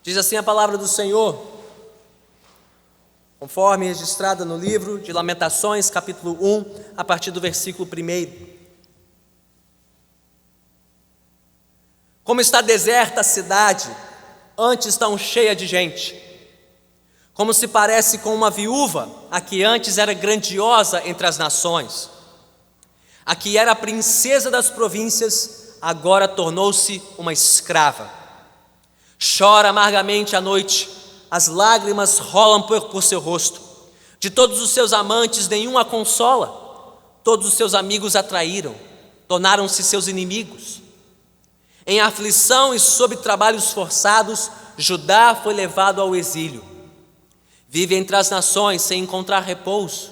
Diz assim a palavra do Senhor, conforme registrada no livro de Lamentações, capítulo 1, a partir do versículo 1. Como está deserta a cidade, antes tão cheia de gente. Como se parece com uma viúva, a que antes era grandiosa entre as nações. A que era a princesa das províncias, agora tornou-se uma escrava. Chora amargamente à noite, as lágrimas rolam por seu rosto. De todos os seus amantes, nenhum a consola. Todos os seus amigos a traíram, tornaram-se seus inimigos. Em aflição e sob trabalhos forçados, Judá foi levado ao exílio. Vive entre as nações sem encontrar repouso.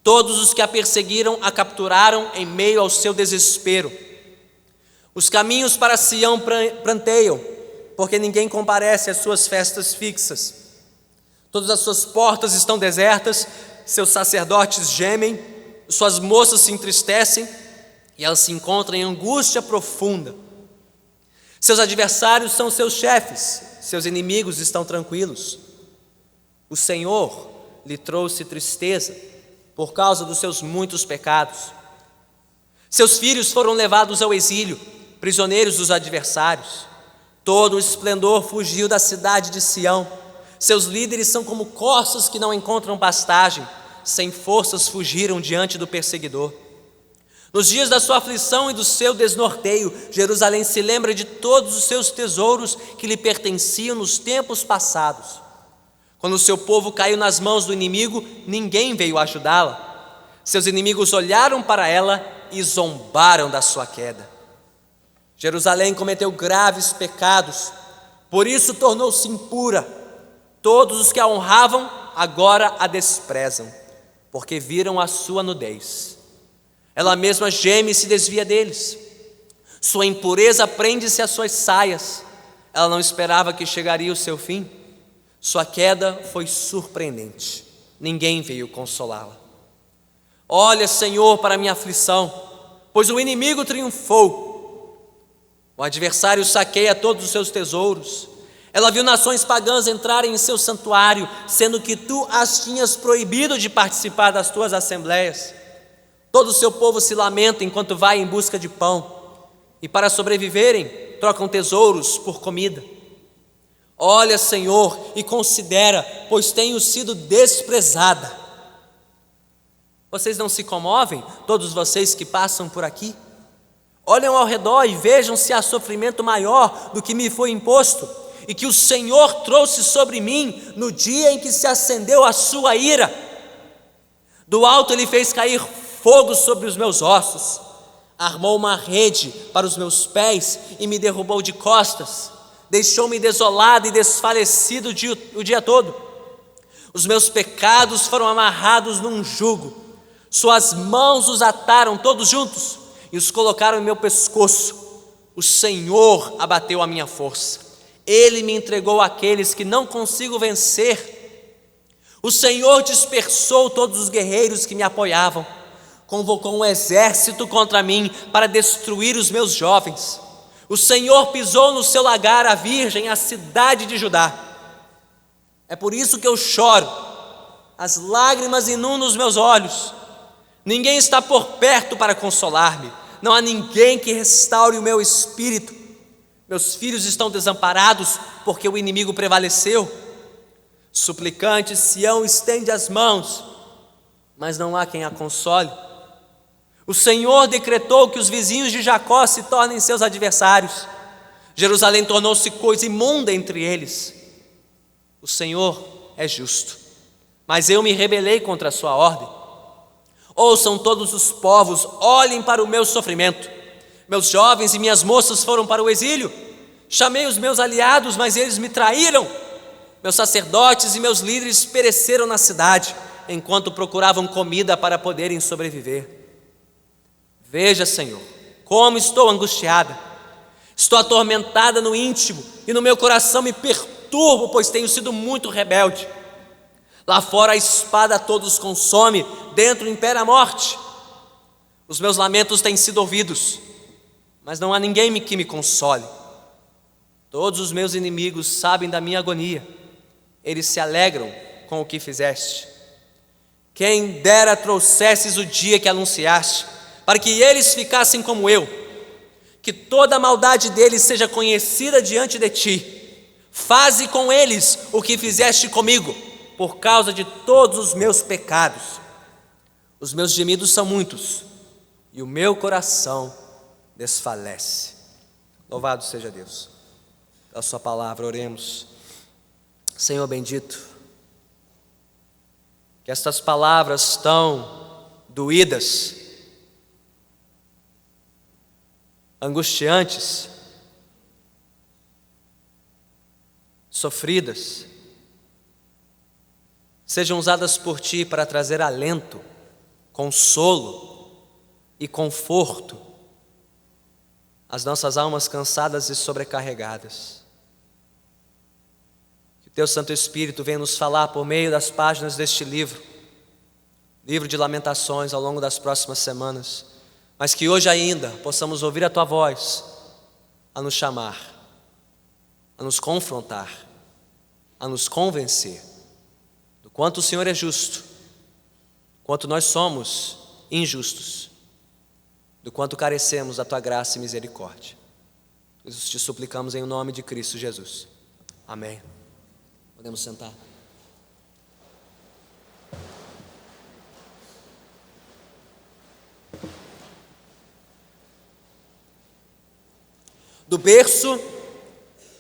Todos os que a perseguiram a capturaram em meio ao seu desespero. Os caminhos para Sião pranteiam, porque ninguém comparece às suas festas fixas. Todas as suas portas estão desertas, seus sacerdotes gemem, suas moças se entristecem e elas se encontram em angústia profunda. Seus adversários são seus chefes, seus inimigos estão tranquilos. O Senhor lhe trouxe tristeza por causa dos seus muitos pecados. Seus filhos foram levados ao exílio, prisioneiros dos adversários. Todo o esplendor fugiu da cidade de Sião. Seus líderes são como corças que não encontram pastagem, sem forças fugiram diante do perseguidor. Nos dias da sua aflição e do seu desnorteio, Jerusalém se lembra de todos os seus tesouros que lhe pertenciam nos tempos passados. Quando o seu povo caiu nas mãos do inimigo, ninguém veio ajudá-la. Seus inimigos olharam para ela e zombaram da sua queda. Jerusalém cometeu graves pecados, por isso tornou-se impura. Todos os que a honravam agora a desprezam, porque viram a sua nudez. Ela mesma geme e se desvia deles. Sua impureza prende-se às suas saias. Ela não esperava que chegaria o seu fim. Sua queda foi surpreendente. Ninguém veio consolá-la. Olha, Senhor, para a minha aflição, pois o inimigo triunfou. O adversário saqueia todos os seus tesouros. Ela viu nações pagãs entrarem em seu santuário, sendo que tu as tinhas proibido de participar das tuas assembleias. Todo o seu povo se lamenta enquanto vai em busca de pão, e para sobreviverem, trocam tesouros por comida. Olha, Senhor, e considera, pois tenho sido desprezada. Vocês não se comovem, todos vocês que passam por aqui? Olhem ao redor e vejam se há sofrimento maior do que me foi imposto, e que o Senhor trouxe sobre mim no dia em que se acendeu a sua ira. Do alto ele fez cair fogo sobre os meus ossos, armou uma rede para os meus pés e me derrubou de costas, deixou-me desolado e desfalecido o dia todo. Os meus pecados foram amarrados num jugo, suas mãos os ataram todos juntos e os colocaram em meu pescoço. O Senhor abateu a minha força, Ele me entregou àqueles que não consigo vencer. O Senhor dispersou todos os guerreiros que me apoiavam, convocou um exército contra mim para destruir os meus jovens. O Senhor pisou no seu lagar a virgem, a cidade de Judá. É por isso que eu choro, as lágrimas inundam os meus olhos. Ninguém está por perto para consolar-me, não há ninguém que restaure o meu espírito. Meus filhos estão desamparados porque o inimigo prevaleceu. Suplicante, Sião estende as mãos, mas não há quem a console. O Senhor decretou que os vizinhos de Jacó se tornem seus adversários. Jerusalém tornou-se coisa imunda entre eles. O Senhor é justo, mas eu me rebelei contra a sua ordem. Ouçam todos os povos, olhem para o meu sofrimento. Meus jovens e minhas moças foram para o exílio. Chamei os meus aliados, mas eles me traíram. Meus sacerdotes e meus líderes pereceram na cidade, enquanto procuravam comida para poderem sobreviver. Veja, Senhor, como estou angustiada. Estou atormentada no íntimo e no meu coração me perturbo, pois tenho sido muito rebelde. Lá fora a espada a todos consome, dentro impera a morte. Os meus lamentos têm sido ouvidos, mas não há ninguém que me console. Todos os meus inimigos sabem da minha agonia, eles se alegram com o que fizeste. Quem dera trouxesses o dia que anunciaste, para que eles ficassem como eu, que toda a maldade deles seja conhecida diante de ti. Faze com eles o que fizeste comigo, por causa de todos os meus pecados. Os meus gemidos são muitos, e o meu coração desfalece. Louvado seja Deus. Pela sua palavra, oremos. Senhor bendito, que estas palavras tão doídas, angustiantes, sofridas, sejam usadas por Ti para trazer alento, consolo e conforto às nossas almas cansadas e sobrecarregadas. Que o Teu Santo Espírito venha nos falar por meio das páginas deste livro de Lamentações, ao longo das próximas semanas, mas que hoje ainda possamos ouvir a Tua voz a nos chamar, a nos confrontar, a nos convencer do quanto o Senhor é justo, quanto nós somos injustos, do quanto carecemos da Tua graça e misericórdia. Isso te suplicamos em nome de Cristo Jesus. Amém. Podemos sentar. Do berço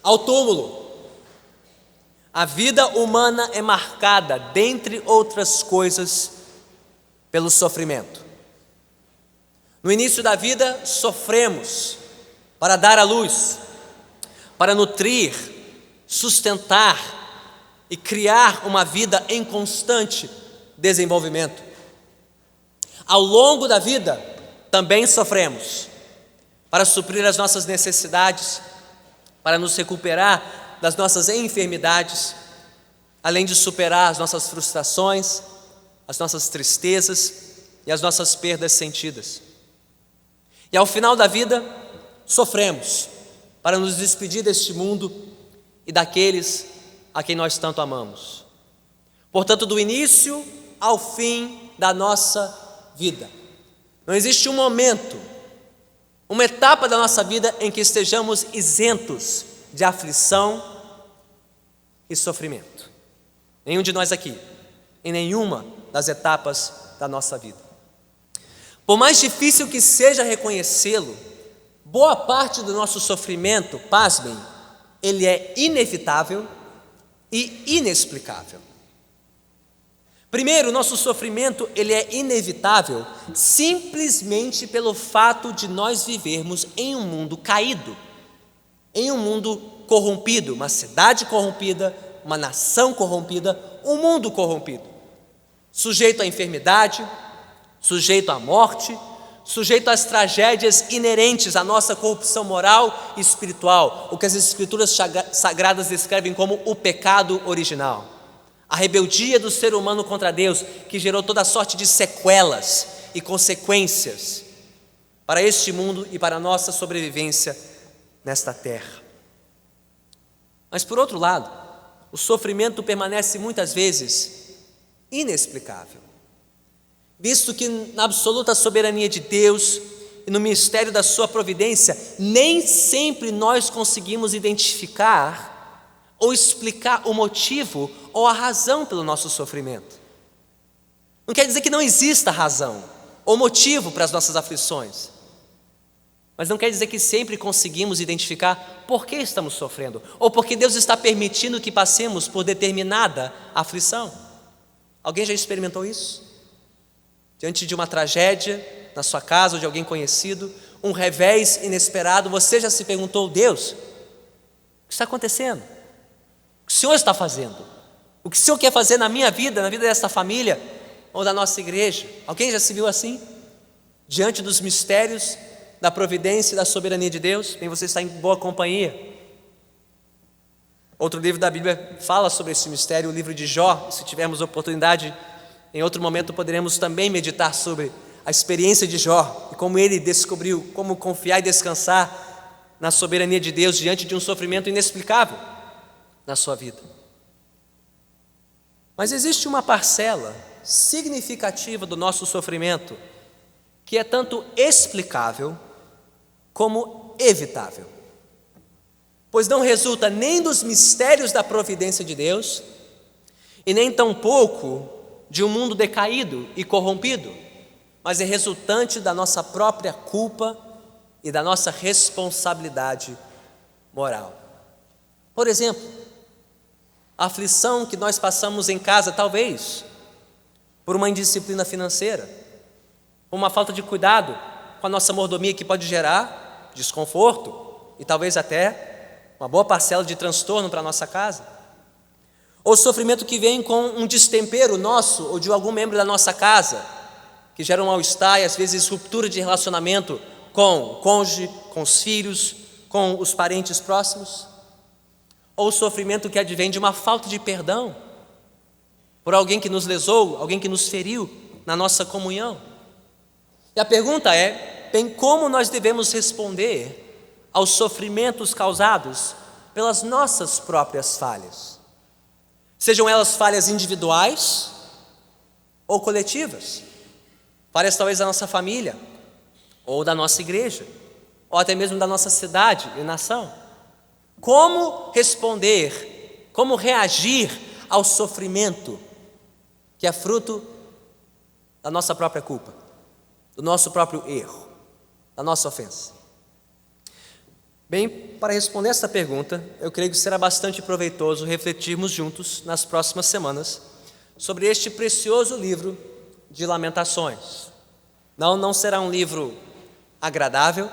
ao túmulo, a vida humana é marcada, dentre outras coisas, pelo sofrimento. No início da vida, sofremos para dar à luz, para nutrir, sustentar e criar uma vida em constante desenvolvimento. Ao longo da vida, também sofremos para suprir as nossas necessidades, para nos recuperar das nossas enfermidades, além de superar as nossas frustrações, as nossas tristezas e as nossas perdas sentidas. E ao final da vida, sofremos para nos despedir deste mundo e daqueles a quem nós tanto amamos. Portanto, do início ao fim da nossa vida, não existe um momento, uma etapa da nossa vida em que estejamos isentos de aflição e sofrimento. Nenhum de nós aqui, em nenhuma das etapas da nossa vida. Por mais difícil que seja reconhecê-lo, boa parte do nosso sofrimento, pasmem, ele é inevitável e inexplicável. Primeiro, o nosso sofrimento ele é inevitável simplesmente pelo fato de nós vivermos em um mundo caído, em um mundo corrompido, uma cidade corrompida, uma nação corrompida, um mundo corrompido, sujeito à enfermidade, sujeito à morte, sujeito às tragédias inerentes à nossa corrupção moral e espiritual, o que as Escrituras sagradas descrevem como o pecado original. A rebeldia do ser humano contra Deus, que gerou toda sorte de sequelas e consequências para este mundo e para a nossa sobrevivência nesta terra. Mas por outro lado, o sofrimento permanece muitas vezes inexplicável, visto que na absoluta soberania de Deus e no mistério da sua providência, nem sempre nós conseguimos identificar ou explicar o motivo ou a razão pelo nosso sofrimento. Não quer dizer que não exista razão ou motivo para as nossas aflições, mas não quer dizer que sempre conseguimos identificar por que estamos sofrendo, ou porque Deus está permitindo que passemos por determinada aflição. Alguém já experimentou isso? Diante de uma tragédia na sua casa ou de alguém conhecido, um revés inesperado, você já se perguntou: Deus, o que está acontecendo? O que o Senhor está fazendo? O que o Senhor quer fazer na minha vida, na vida desta família ou da nossa igreja? Alguém já se viu assim? Diante dos mistérios da providência e da soberania de Deus? Bem, você está em boa companhia. Outro livro da Bíblia fala sobre esse mistério, o livro de Jó. Se tivermos oportunidade, em outro momento poderemos também meditar sobre a experiência de Jó e como ele descobriu como confiar e descansar na soberania de Deus diante de um sofrimento inexplicável na sua vida. Mas existe uma parcela significativa do nosso sofrimento que é tanto explicável como evitável, pois não resulta nem dos mistérios da providência de Deus e nem tampouco de um mundo decaído e corrompido, mas é resultante da nossa própria culpa e da nossa responsabilidade moral. Por exemplo, a aflição que nós passamos em casa, talvez por uma indisciplina financeira, por uma falta de cuidado com a nossa mordomia que pode gerar desconforto e talvez até uma boa parcela de transtorno para a nossa casa. Ou sofrimento que vem com um destempero nosso ou de algum membro da nossa casa, que gera um mal-estar e às vezes ruptura de relacionamento com o cônjuge, com os filhos, com os parentes próximos. Ou sofrimento que advém de uma falta de perdão por alguém que nos lesou, alguém que nos feriu na nossa comunhão. E a pergunta é, bem, como nós devemos responder aos sofrimentos causados pelas nossas próprias falhas? Sejam elas falhas individuais ou coletivas, falhas talvez da nossa família, ou da nossa igreja, ou até mesmo da nossa cidade e nação. Como responder, como reagir ao sofrimento que é fruto da nossa própria culpa, do nosso próprio erro, da nossa ofensa? Bem, para responder esta pergunta, eu creio que será bastante proveitoso refletirmos juntos nas próximas semanas sobre este precioso livro de Lamentações. Não será um livro agradável,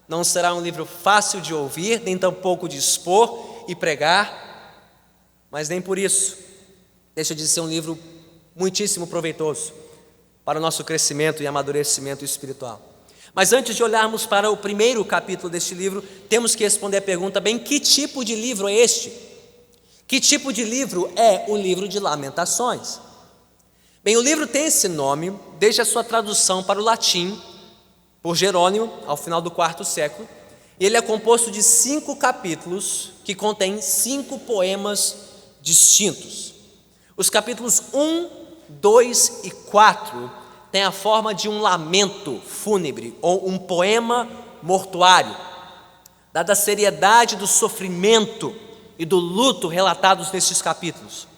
não será um livro fácil de ouvir, nem tampouco de expor e pregar, mas nem por isso deixa de ser um livro muitíssimo proveitoso para o nosso crescimento e amadurecimento espiritual. Mas antes de olharmos para o primeiro capítulo deste livro, temos que responder a pergunta, bem, que tipo de livro é este? Que tipo de livro é o livro de Lamentações? Bem, o livro tem esse nome desde a sua tradução para o latim por Jerônimo, ao final do IV século, e ele é composto de 5 capítulos que contêm 5 poemas distintos. Os capítulos 1, 2 e 4 têm a forma de um lamento fúnebre ou um poema mortuário, dada a seriedade do sofrimento e do luto relatados nestes capítulos.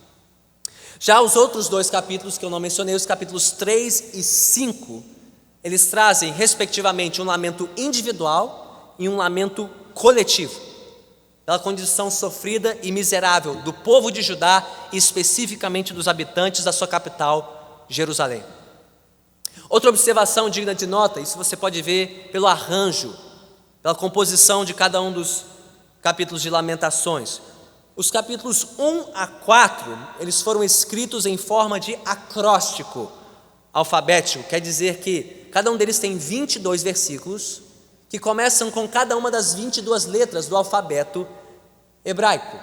Já os outros 2 capítulos que eu não mencionei, os capítulos 3 e 5, eles trazem, respectivamente, um lamento individual e um lamento coletivo, pela condição sofrida e miserável do povo de Judá e especificamente dos habitantes da sua capital, Jerusalém. Outra observação digna de nota, isso você pode ver pelo arranjo, pela composição de cada um dos capítulos de Lamentações. Os capítulos 1 a 4, eles foram escritos em forma de acróstico alfabético, quer dizer que cada um deles tem 22 versículos, que começam com cada uma das 22 letras do alfabeto hebraico.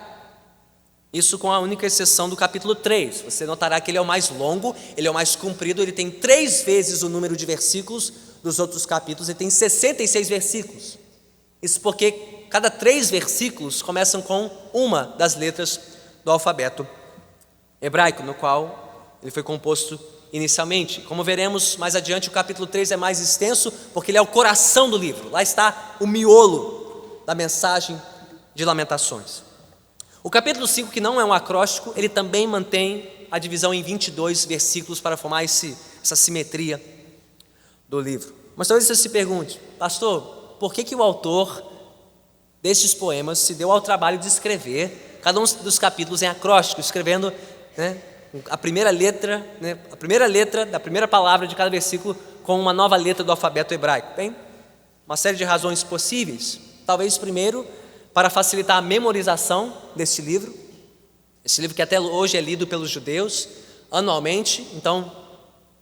Isso com a única exceção do capítulo 3. Você notará que ele é o mais longo, ele é o mais comprido, ele tem 3 vezes o número de versículos dos outros capítulos, ele tem 66 versículos. Isso porque cada 3 versículos começam com uma das letras do alfabeto hebraico, no qual ele foi composto inicialmente. Como veremos mais adiante, o capítulo 3 é mais extenso, porque ele é o coração do livro. Lá está o miolo da mensagem de Lamentações. O capítulo 5, que não é um acróstico, ele também mantém a divisão em 22 versículos para formar essa simetria do livro. Mas talvez você se pergunte, pastor, por que o autor destes poemas se deu ao trabalho de escrever cada um dos capítulos em acróstico, escrevendo, a primeira letra da primeira palavra de cada versículo com uma nova letra do alfabeto hebraico? Bem, uma série de razões possíveis. Talvez primeiro, para facilitar a memorização deste livro, esse livro que até hoje é lido pelos judeus anualmente. Então,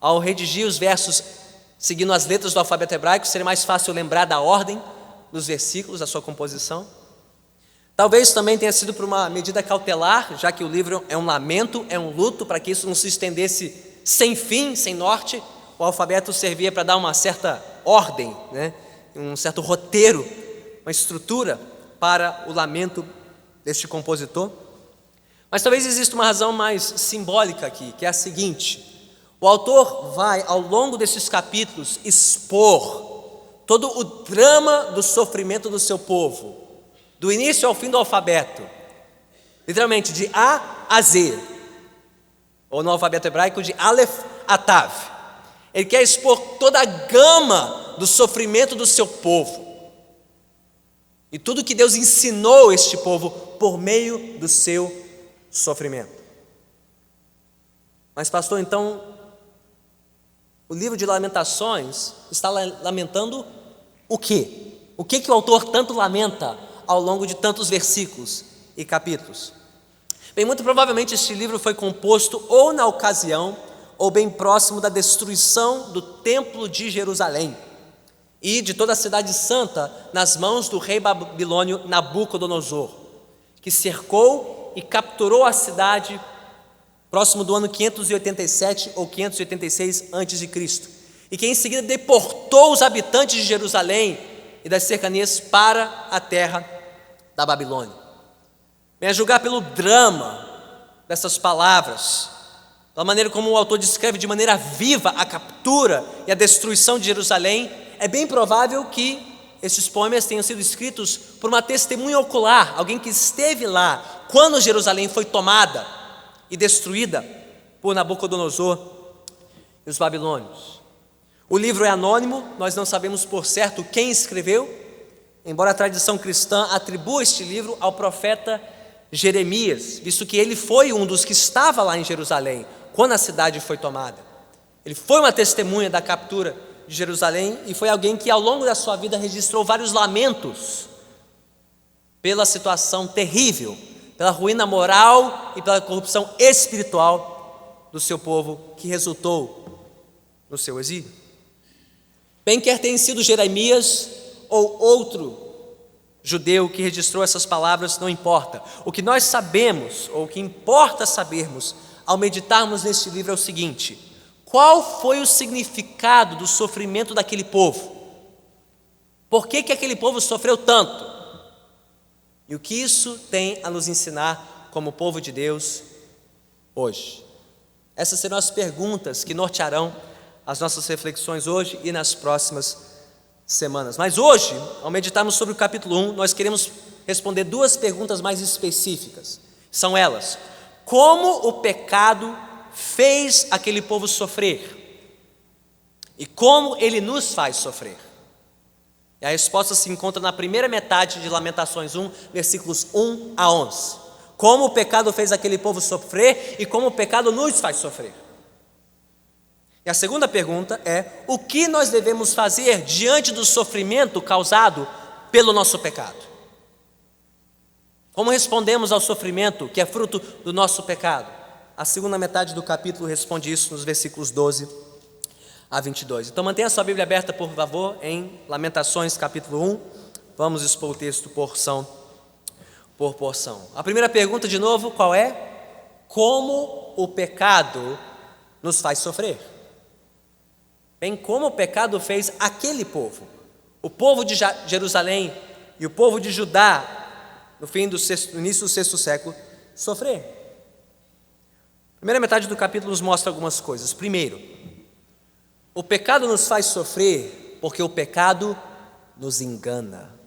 ao redigir os versos seguindo as letras do alfabeto hebraico, seria mais fácil lembrar da ordem dos versículos, da sua composição. Talvez também tenha sido por uma medida cautelar, já que o livro é um lamento, é um luto, para que isso não se estendesse sem fim, sem norte. O alfabeto servia para dar uma certa ordem, um certo roteiro uma estrutura para o lamento deste compositor. Mas talvez exista uma razão mais simbólica aqui, que é a seguinte: o autor vai, ao longo desses capítulos, expor todo o drama do sofrimento do seu povo, do início ao fim do alfabeto, literalmente de A a Z, ou no alfabeto hebraico de Aleph a Tav. Ele quer expor toda a gama do sofrimento do seu povo e tudo que Deus ensinou este povo por meio do seu sofrimento. Mas pastor, então o livro de Lamentações está lamentando o quê? O que o autor tanto lamenta ao longo de tantos versículos e capítulos? Bem, muito provavelmente este livro foi composto ou na ocasião ou bem próximo da destruição do templo de Jerusalém e de toda a cidade santa nas mãos do rei babilônio Nabucodonosor, que cercou e capturou a cidade próximo do ano 587 ou 586 a.C., e que em seguida deportou os habitantes de Jerusalém e das cercanias para a terra da Babilônia. Bem, a julgar pelo drama dessas palavras, da maneira como o autor descreve de maneira viva a captura e a destruição de Jerusalém, é bem provável que estes poemas tenham sido escritos por uma testemunha ocular, alguém que esteve lá quando Jerusalém foi tomada e destruída por Nabucodonosor e os babilônios. O livro é anônimo, nós não sabemos por certo quem escreveu, embora a tradição cristã atribua este livro ao profeta Jeremias, visto que ele foi um dos que estava lá em Jerusalém quando a cidade foi tomada. Ele foi uma testemunha da captura de Jerusalém e foi alguém que ao longo da sua vida registrou vários lamentos pela situação terrível, pela ruína moral e pela corrupção espiritual do seu povo, que resultou no seu exílio. Bem, quer tenha sido Jeremias ou outro judeu que registrou essas palavras, não importa. O que nós sabemos, ou o que importa sabermos ao meditarmos neste livro é o seguinte: qual foi o significado do sofrimento daquele povo? Por que aquele povo sofreu tanto? E o que isso tem a nos ensinar como povo de Deus hoje? Essas serão as perguntas que nortearão as nossas reflexões hoje e nas próximas semanas. Mas hoje, ao meditarmos sobre o capítulo 1, nós queremos responder duas perguntas mais específicas. São elas: como o pecado fez aquele povo sofrer? E como ele nos faz sofrer? E a resposta se encontra na primeira metade de Lamentações 1, versículos 1 a 11. Como o pecado fez aquele povo sofrer e como o pecado nos faz sofrer. E a segunda pergunta é: o que nós devemos fazer diante do sofrimento causado pelo nosso pecado? Como respondemos ao sofrimento que é fruto do nosso pecado? A segunda metade do capítulo responde isso nos versículos 12 a 22. Então mantenha a sua Bíblia aberta, por favor, em Lamentações capítulo 1. Vamos expor o texto porção por porção. A primeira pergunta, de novo, qual é? Como o pecado nos faz sofrer? Bem, como o pecado fez aquele povo, o povo de Jerusalém e o povo de Judá, no início do sexto século, sofrer. A primeira metade do capítulo nos mostra algumas coisas. Primeiro, o pecado nos faz sofrer porque o pecado nos engana.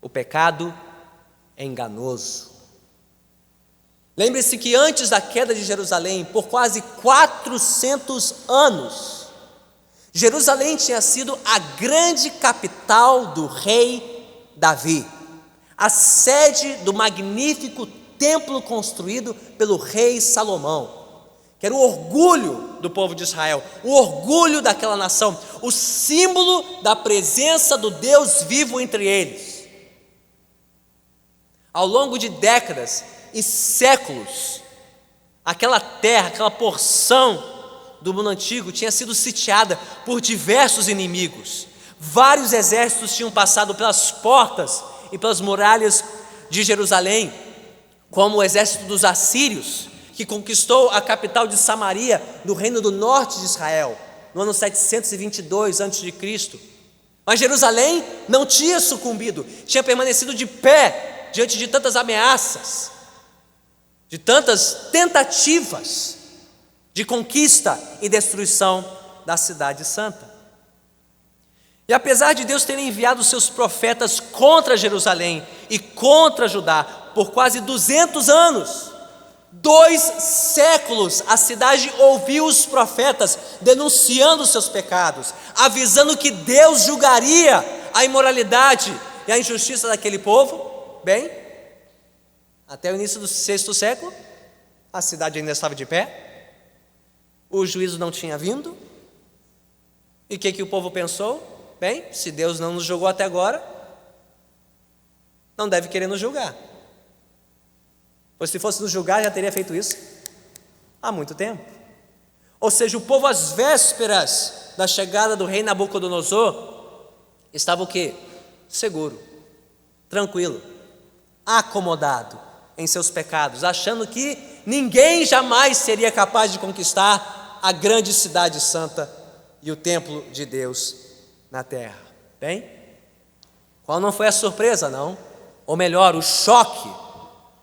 O pecado é enganoso. Lembre-se que antes da queda de Jerusalém, por quase 400 anos, Jerusalém tinha sido a grande capital do rei Davi, a sede do magnífico templo construído pelo rei Salomão, que era o orgulho do povo de Israel, o orgulho daquela nação, o símbolo da presença do Deus vivo entre eles. Ao longo de décadas e séculos, aquela terra, aquela porção do mundo antigo tinha sido sitiada por diversos inimigos. Vários exércitos tinham passado pelas portas e pelas muralhas de Jerusalém, como o exército dos assírios, que conquistou a capital de Samaria, no reino do norte de Israel, no ano 722 a.C. Mas Jerusalém não tinha sucumbido, tinha permanecido de pé diante de tantas ameaças, de tantas tentativas de conquista e destruição da cidade santa. E apesar de Deus ter enviado seus profetas contra Jerusalém e contra Judá por quase 200 anos, 2 séculos, a cidade ouviu os profetas denunciando seus pecados, avisando que Deus julgaria a imoralidade e a injustiça daquele povo. Bem, até o início do 6º século, a cidade ainda estava de pé, o juízo não tinha vindo. E o que o povo pensou? Bem, se Deus não nos julgou até agora, não deve querer nos julgar. Pois se fosse nos julgar, já teria feito isso há muito tempo. Ou seja, o povo às vésperas da chegada do rei Nabucodonosor estava o quê? Seguro, tranquilo, acomodado em seus pecados, achando que ninguém jamais seria capaz de conquistar a grande cidade santa e o templo de Deus na terra. Bem, qual não foi a surpresa, não? Ou melhor, o choque,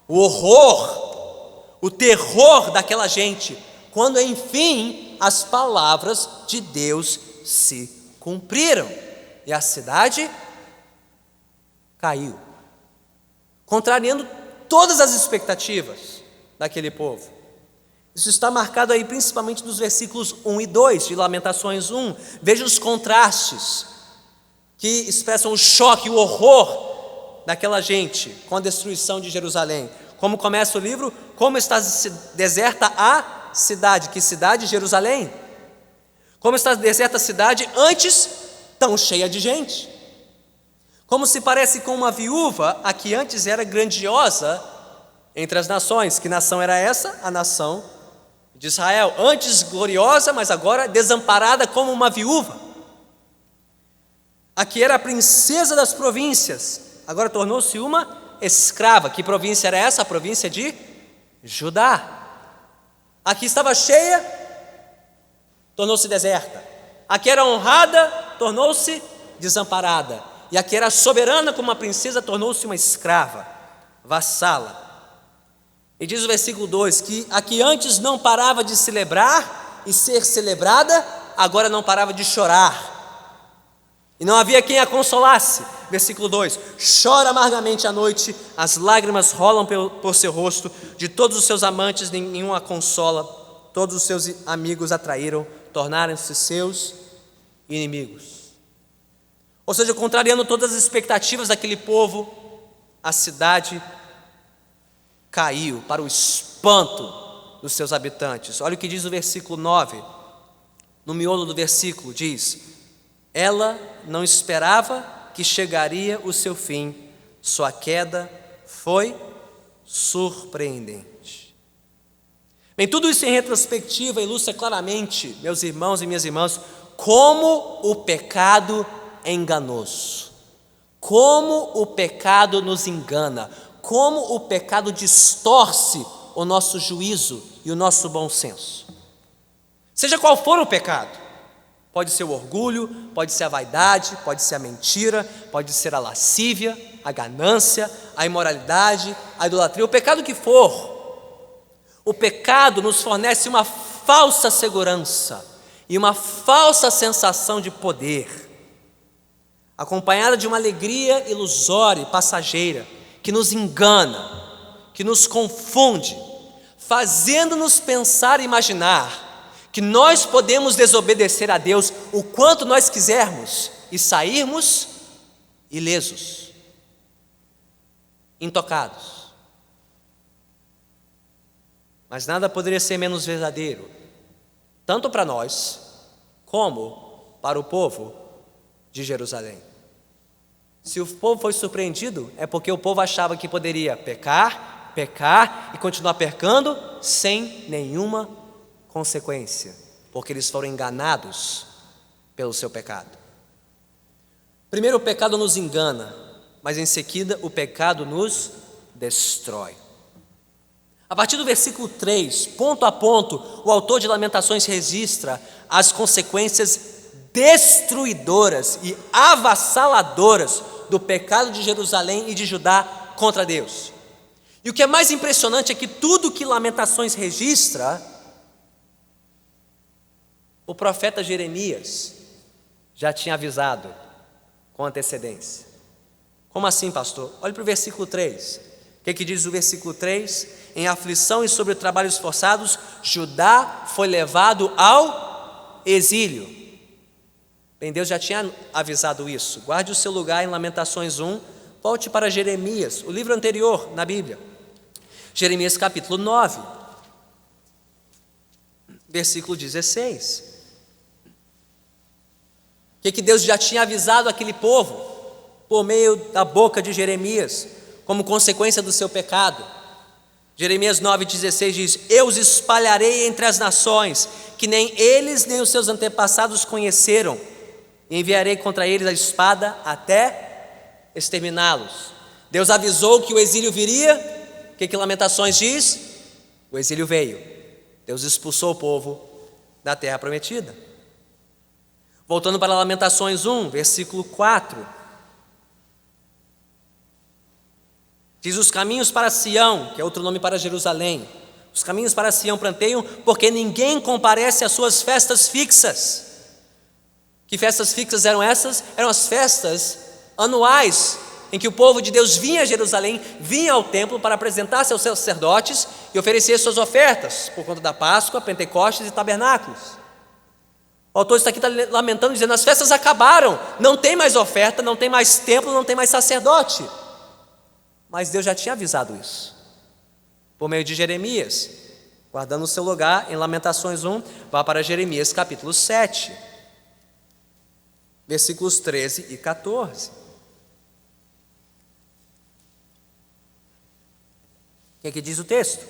o horror, o terror daquela gente, quando enfim as palavras de Deus se cumpriram e a cidade caiu, contrariando todas as expectativas daquele povo. Isso está marcado aí principalmente nos versículos 1 e 2 de Lamentações 1. Veja os contrastes que expressam o choque, o horror daquela gente com a destruição de Jerusalém. Como começa o livro? Como está deserta a cidade. Que cidade? Jerusalém. Como está deserta a cidade, antes tão cheia de gente. Como se parece com uma viúva, a que antes era grandiosa entre as nações. Que nação era essa? A nação de Israel. Antes gloriosa, mas agora desamparada como uma viúva. A que era a princesa das províncias, agora tornou-se uma escrava. Que província era essa? A província de Judá. A que estava cheia, tornou-se deserta. A que era honrada, tornou-se desamparada. E a que era soberana como uma princesa, tornou-se uma escrava, vassala. E diz o versículo 2, que a que antes não parava de celebrar e ser celebrada, agora não parava de chorar. E não havia quem a consolasse. Versículo 2: chora amargamente à noite, as lágrimas rolam por seu rosto, de todos os seus amantes nenhum a consola, todos os seus amigos a traíram, tornaram-se seus inimigos. Ou seja, contrariando todas as expectativas daquele povo, a cidade caiu para o espanto dos seus habitantes. Olha o que diz o versículo 9, no miolo do versículo, diz: ela não esperava que chegaria o seu fim, sua queda foi surpreendente. Bem, tudo isso em retrospectiva ilustra claramente, meus irmãos e minhas irmãs, como o pecado é enganoso, como o pecado nos engana, como o pecado distorce o nosso juízo e o nosso bom senso. Seja qual for o pecado, pode ser o orgulho, pode ser a vaidade, pode ser a mentira, pode ser a lascívia, a ganância, a imoralidade, a idolatria, o pecado que for. O pecado nos fornece uma falsa segurança e uma falsa sensação de poder, acompanhada de uma alegria ilusória e passageira, que nos engana, que nos confunde, fazendo-nos pensar e imaginar que nós podemos desobedecer a Deus o quanto nós quisermos e sairmos ilesos, intocados. Mas nada poderia ser menos verdadeiro, tanto para nós, como para o povo de Jerusalém. Se o povo foi surpreendido, é porque o povo achava que poderia pecar e continuar pecando sem nenhuma consequência, porque eles foram enganados pelo seu pecado. Primeiro, o pecado nos engana, mas em seguida o pecado nos destrói. A partir do versículo 3, ponto a ponto, o autor de Lamentações registra as consequências destruidoras e avassaladoras do pecado de Jerusalém e de Judá contra Deus. E o que é mais impressionante é que tudo que Lamentações registra, o profeta Jeremias já tinha avisado com antecedência. Como assim, pastor? Olhe para o versículo 3. O que diz o versículo 3? Em aflição e sobre trabalhos forçados, Judá foi levado ao exílio. Bem, Deus já tinha avisado isso. Guarde o seu lugar em Lamentações 1. Volte para Jeremias, o livro anterior na Bíblia. Jeremias capítulo 9, versículo 16. O que Deus já tinha avisado aquele povo por meio da boca de Jeremias, como consequência do seu pecado? Jeremias 9,16 diz: eu os espalharei entre as nações, que nem eles nem os seus antepassados conheceram, e enviarei contra eles a espada até exterminá-los. Deus avisou que o exílio viria. O que Lamentações diz? O exílio veio. Deus expulsou o povo da terra prometida. Voltando para Lamentações 1, versículo 4. Diz: os caminhos para Sião, que é outro nome para Jerusalém, os caminhos para Sião planteiam, porque ninguém comparece às suas festas fixas. Que festas fixas eram essas? Eram as festas anuais, em que o povo de Deus vinha a Jerusalém, vinha ao templo para apresentar-se aos seus sacerdotes e oferecer suas ofertas, por conta da Páscoa, Pentecostes e tabernáculos. O autor está aqui lamentando, dizendo: as festas acabaram, não tem mais oferta, não tem mais templo, não tem mais sacerdote. Mas Deus já tinha avisado isso, por meio de Jeremias. Guardando o seu lugar em Lamentações 1, vá para Jeremias capítulo 7, versículos 13 e 14. O que diz o texto?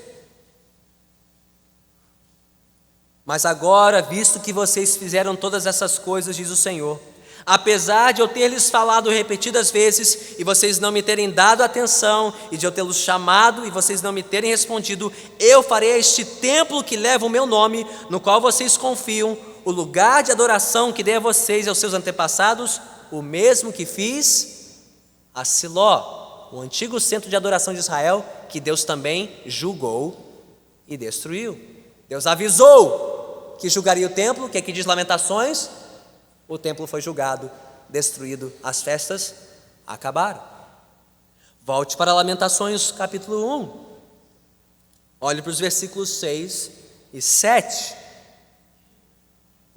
Mas agora, visto que vocês fizeram todas essas coisas, diz o Senhor, apesar de eu ter lhes falado repetidas vezes, e vocês não me terem dado atenção, e de eu tê-los chamado, e vocês não me terem respondido, eu farei a este templo que leva o meu nome, no qual vocês confiam, o lugar de adoração que dei a vocês e aos seus antepassados, o mesmo que fiz a Siló, o antigo centro de adoração de Israel, que Deus também julgou e destruiu. Deus avisou que julgaria o templo. O que aqui diz Lamentações? O templo foi julgado, destruído, as festas acabaram. Volte para Lamentações capítulo 1. Olhe para os versículos 6 e 7.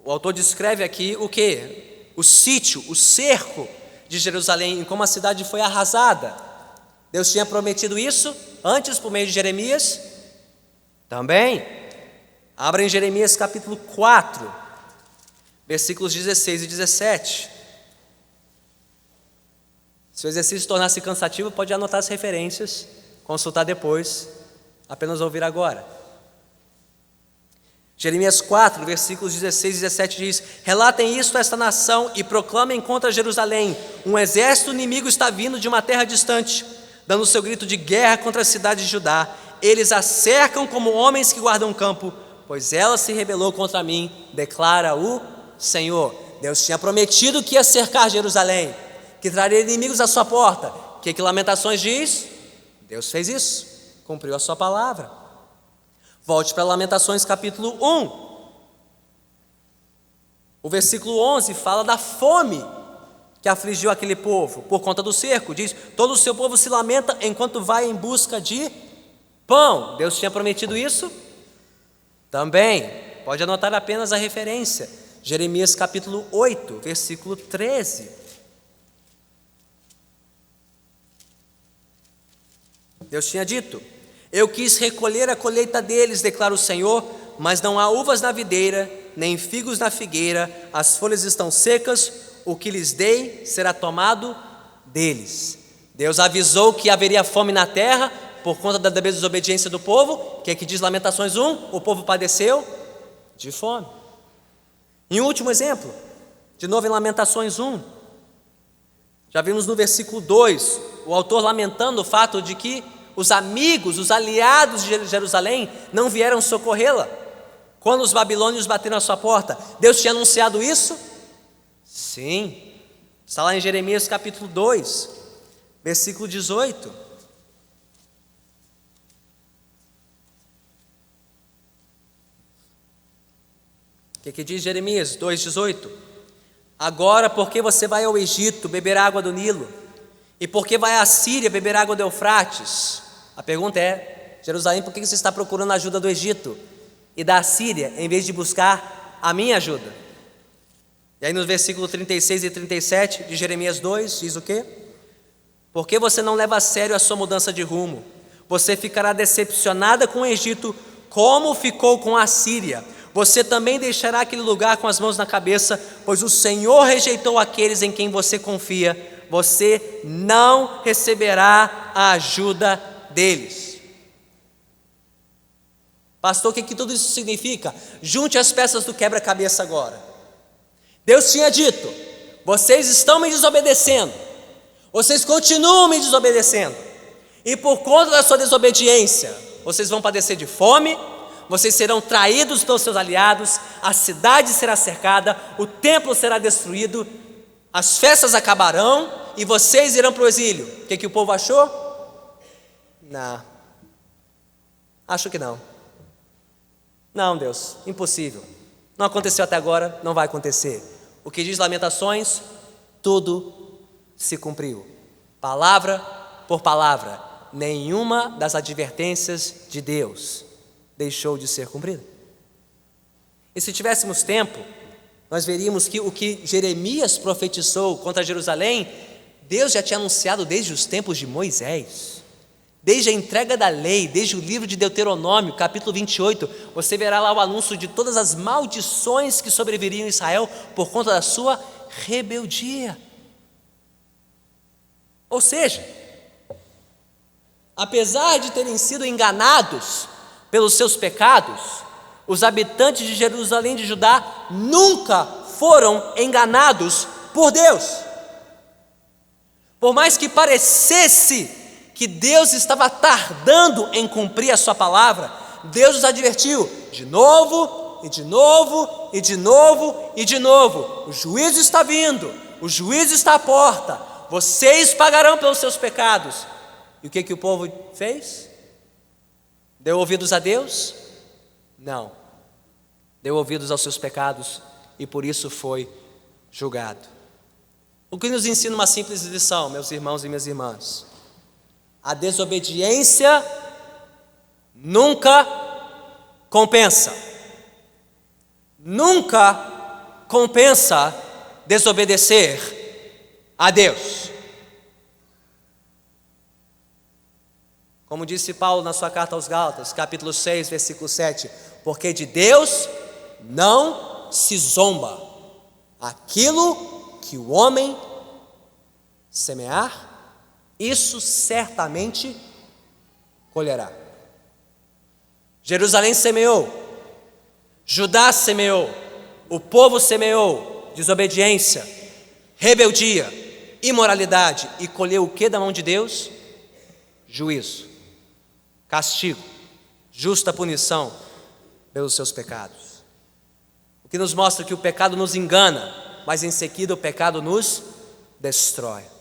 O autor descreve aqui o que? O sítio, o cerco de Jerusalém, em como a cidade foi arrasada. Deus tinha prometido isso antes por meio de Jeremias? Também. Abra em Jeremias capítulo 4, versículos 16 e 17. Se o exercício tornar-se cansativo, pode anotar as referências, consultar depois, apenas ouvir agora. Jeremias 4, versículos 16 e 17 diz: relatem isto a esta nação e proclamem contra Jerusalém: um exército inimigo está vindo de uma terra distante, dando o seu grito de guerra contra a cidade de Judá. Eles a cercam como homens que guardam um campo, pois ela se rebelou contra mim, declara o Senhor. Deus tinha prometido que ia cercar Jerusalém, que traria inimigos à sua porta. O que Lamentações diz? Deus fez isso, cumpriu a sua palavra. Volte para Lamentações capítulo 1. O versículo 11 fala da fome que afligiu aquele povo por conta do cerco. Diz: todo o seu povo se lamenta enquanto vai em busca de pão. Deus tinha prometido isso? Também. Pode anotar apenas a referência. Jeremias capítulo 8, versículo 13. Deus tinha dito: eu quis recolher a colheita deles, declara o Senhor, mas não há uvas na videira, nem figos na figueira, as folhas estão secas, o que lhes dei será tomado deles. Deus avisou que haveria fome na terra por conta da desobediência do povo. O que é que diz Lamentações 1? O povo padeceu de fome. E um último exemplo, de novo em Lamentações 1. Já vimos no versículo 2, o autor lamentando o fato de que os amigos, os aliados de Jerusalém não vieram socorrê-la quando os babilônios bateram à sua porta. Deus tinha anunciado isso? Sim, está lá em Jeremias capítulo 2, versículo 18. O que diz Jeremias 2,18? Agora, porque você vai ao Egito beber água do Nilo, e porque vai à Síria beber água do Eufrates? A pergunta é: Jerusalém, por que você está procurando a ajuda do Egito e da Síria, em vez de buscar a minha ajuda? E aí nos versículos 36 e 37 de Jeremias 2, diz o quê? Porque você não leva a sério a sua mudança de rumo, você ficará decepcionada com o Egito, como ficou com a Síria. Você também deixará aquele lugar com as mãos na cabeça, pois o Senhor rejeitou aqueles em quem você confia. Você não receberá a ajuda deles. Pastor, o que tudo isso significa? Junte as peças do quebra-cabeça agora. Deus tinha dito: vocês estão me desobedecendo, vocês continuam me desobedecendo, e por conta da sua desobediência, vocês vão padecer de fome, vocês serão traídos pelos seus aliados, a cidade será cercada, o templo será destruído, as festas acabarão e vocês irão para o exílio. O que o povo achou? Não, acho que não. Não, Deus, impossível. Não aconteceu até agora, não vai acontecer. O que diz Lamentações? Tudo se cumpriu. Palavra por palavra, nenhuma das advertências de Deus deixou de ser cumprida. E se tivéssemos tempo, nós veríamos que o que Jeremias profetizou contra Jerusalém, Deus já tinha anunciado desde os tempos de Moisés. Desde a entrega da lei, desde o livro de Deuteronômio, capítulo 28, você verá lá o anúncio de todas as maldições que sobreviriam a Israel por conta da sua rebeldia. Ou seja, apesar de terem sido enganados pelos seus pecados, os habitantes de Jerusalém de Judá nunca foram enganados por Deus. Por mais que parecesse que Deus estava tardando em cumprir a sua palavra, Deus os advertiu de novo, e de novo, e de novo, e de novo: o juízo está vindo, o juízo está à porta, vocês pagarão pelos seus pecados. E o que o povo fez? Deu ouvidos a Deus? Não, deu ouvidos aos seus pecados e por isso foi julgado. O que nos ensina uma simples lição, meus irmãos e minhas irmãs: a desobediência nunca compensa. Nunca compensa desobedecer a Deus. Como disse Paulo na sua carta aos Gálatas, capítulo 6, versículo 7, porque de Deus não se zomba. Aquilo que o homem semear, isso certamente colherá. Jerusalém semeou, Judá semeou, o povo semeou desobediência, rebeldia, imoralidade, e colheu o que da mão de Deus? Juízo, castigo, justa punição pelos seus pecados. O que nos mostra que o pecado nos engana, mas em seguida o pecado nos destrói.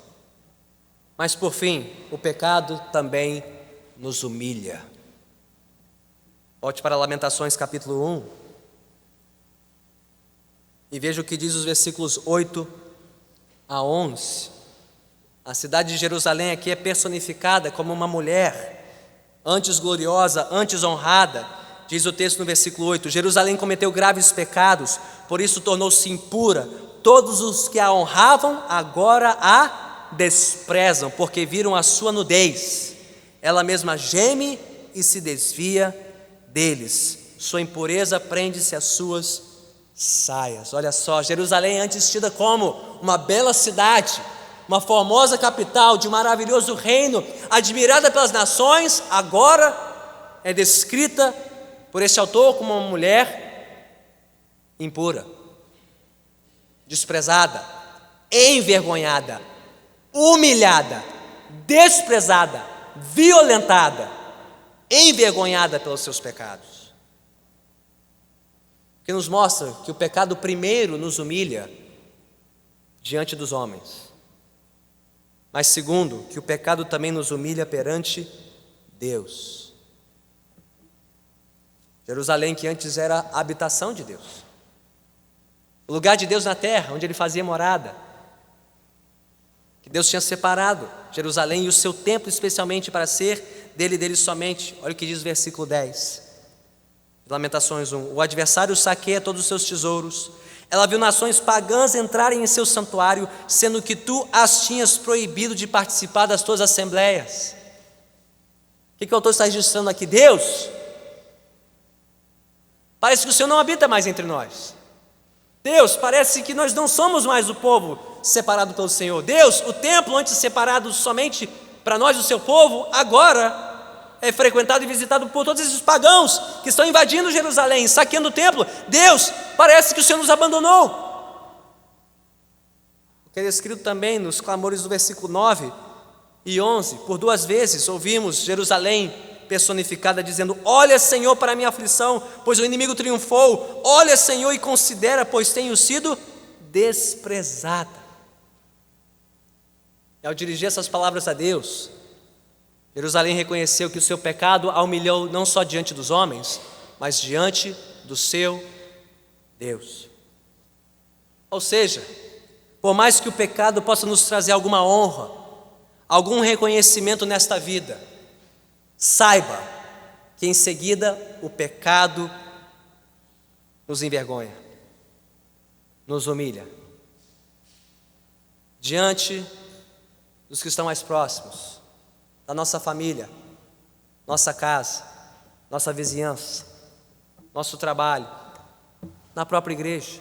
Mas por fim, o pecado também nos humilha. Volte para Lamentações capítulo 1 e veja o que diz os versículos 8 a 11. A cidade de Jerusalém aqui é personificada como uma mulher, antes gloriosa, antes honrada. Diz o texto no versículo 8: Jerusalém cometeu graves pecados, por isso tornou-se impura. Todos os que a honravam agora a desprezam, porque viram a sua nudez. Ela mesma geme e se desvia deles. Sua impureza prende-se às suas saias. Olha só, Jerusalém, antes tida como uma bela cidade, uma formosa capital de um maravilhoso reino, admirada pelas nações, agora é descrita por este autor como uma mulher impura, desprezada, envergonhada, humilhada, desprezada, violentada, envergonhada pelos seus pecados. O que nos mostra que o pecado primeiro nos humilha diante dos homens. Mas segundo, que o pecado também nos humilha perante Deus. Jerusalém, que antes era a habitação de Deus, o lugar de Deus na terra, onde Ele fazia morada, que Deus tinha separado Jerusalém e o seu templo especialmente para ser dele e dele somente. Olha o que diz o versículo 10, Lamentações 1. O adversário saqueia todos os seus tesouros. Ela viu nações pagãs entrarem em seu santuário, sendo que tu as tinhas proibido de participar das tuas assembleias. O que o autor está registrando aqui? Deus, parece que o Senhor não habita mais entre nós. Deus, parece que nós não somos mais o povo separado pelo Senhor. Deus, o templo antes separado somente para nós, o seu povo, agora é frequentado e visitado por todos esses pagãos que estão invadindo Jerusalém, saqueando o templo. Deus, parece que o Senhor nos abandonou. O que é escrito também nos clamores do versículo 9 e 11, por 2 vezes ouvimos Jerusalém personificada dizendo: olha, Senhor, para a minha aflição, pois o inimigo triunfou. Olha, Senhor, e considera, pois tenho sido desprezada. E ao dirigir essas palavras a Deus, Jerusalém reconheceu que o seu pecado a humilhou não só diante dos homens, mas diante do seu Deus. Ou seja, por mais que o pecado possa nos trazer alguma honra, algum reconhecimento nesta vida, saiba que em seguida o pecado nos envergonha, nos humilha, diante dos que estão mais próximos, da nossa família, nossa casa, nossa vizinhança, nosso trabalho, na própria igreja.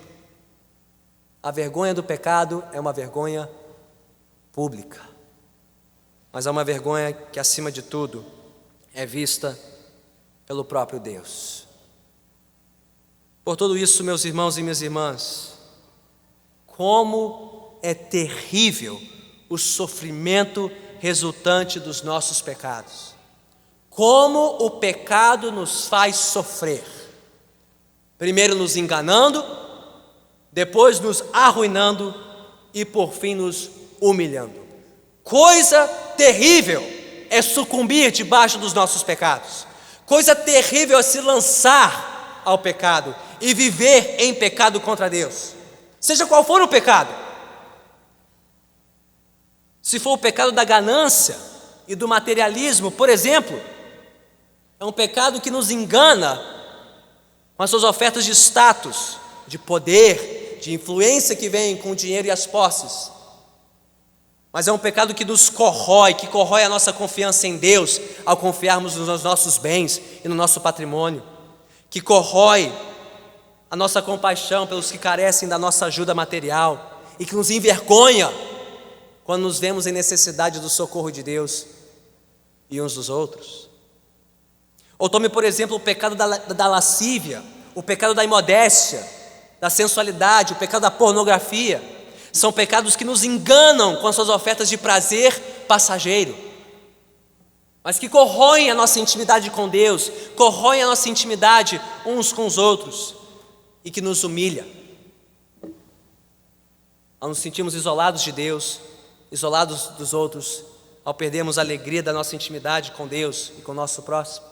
A vergonha do pecado é uma vergonha pública, mas é uma vergonha que, acima de tudo, é vista pelo próprio Deus. Por tudo isso, meus irmãos e minhas irmãs, como é terrível o sofrimento resultante dos nossos pecados. Como o pecado nos faz sofrer. Primeiro nos enganando, depois nos arruinando e por fim nos humilhando. Coisa terrível é sucumbir debaixo dos nossos pecados. Coisa terrível é se lançar ao pecado e viver em pecado contra Deus. Seja qual for o pecado. Se for o pecado da ganância e do materialismo, por exemplo, é um pecado que nos engana com as suas ofertas de status, de poder, de influência que vem com o dinheiro e as posses. Mas é um pecado que nos corrói, que corrói a nossa confiança em Deus ao confiarmos nos nossos bens e no nosso patrimônio, que corrói a nossa compaixão pelos que carecem da nossa ajuda material e que nos envergonha quando nos vemos em necessidade do socorro de Deus e uns dos outros. Ou tome, por exemplo, o pecado da lascívia, o pecado da imodéstia, da sensualidade, o pecado da pornografia. São pecados que nos enganam com as suas ofertas de prazer passageiro, mas que corroem a nossa intimidade com Deus, corroem a nossa intimidade uns com os outros e que nos humilha. Ao nos sentirmos isolados de Deus, isolados dos outros, ao perdermos a alegria da nossa intimidade com Deus e com o nosso próximo.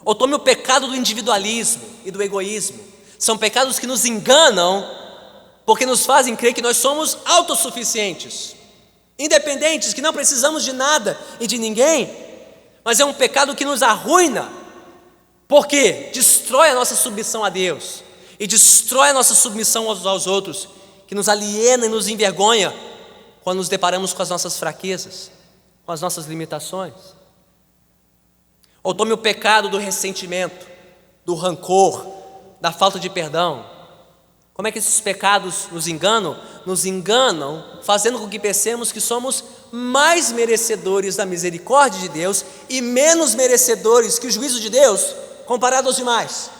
Ou tome o pecado do individualismo e do egoísmo. São pecados que nos enganam porque nos fazem crer que nós somos autossuficientes, independentes, que não precisamos de nada e de ninguém. Mas é um pecado que nos arruina, porque destrói a nossa submissão a Deus e destrói a nossa submissão uns aos outros, que nos aliena e nos envergonha quando nos deparamos com as nossas fraquezas, com as nossas limitações. Ou tome o pecado do ressentimento, do rancor, da falta de perdão. Como é que esses pecados nos enganam? Nos enganam fazendo com que pensemos que somos mais merecedores da misericórdia de Deus e menos merecedores que o juízo de Deus comparado aos demais.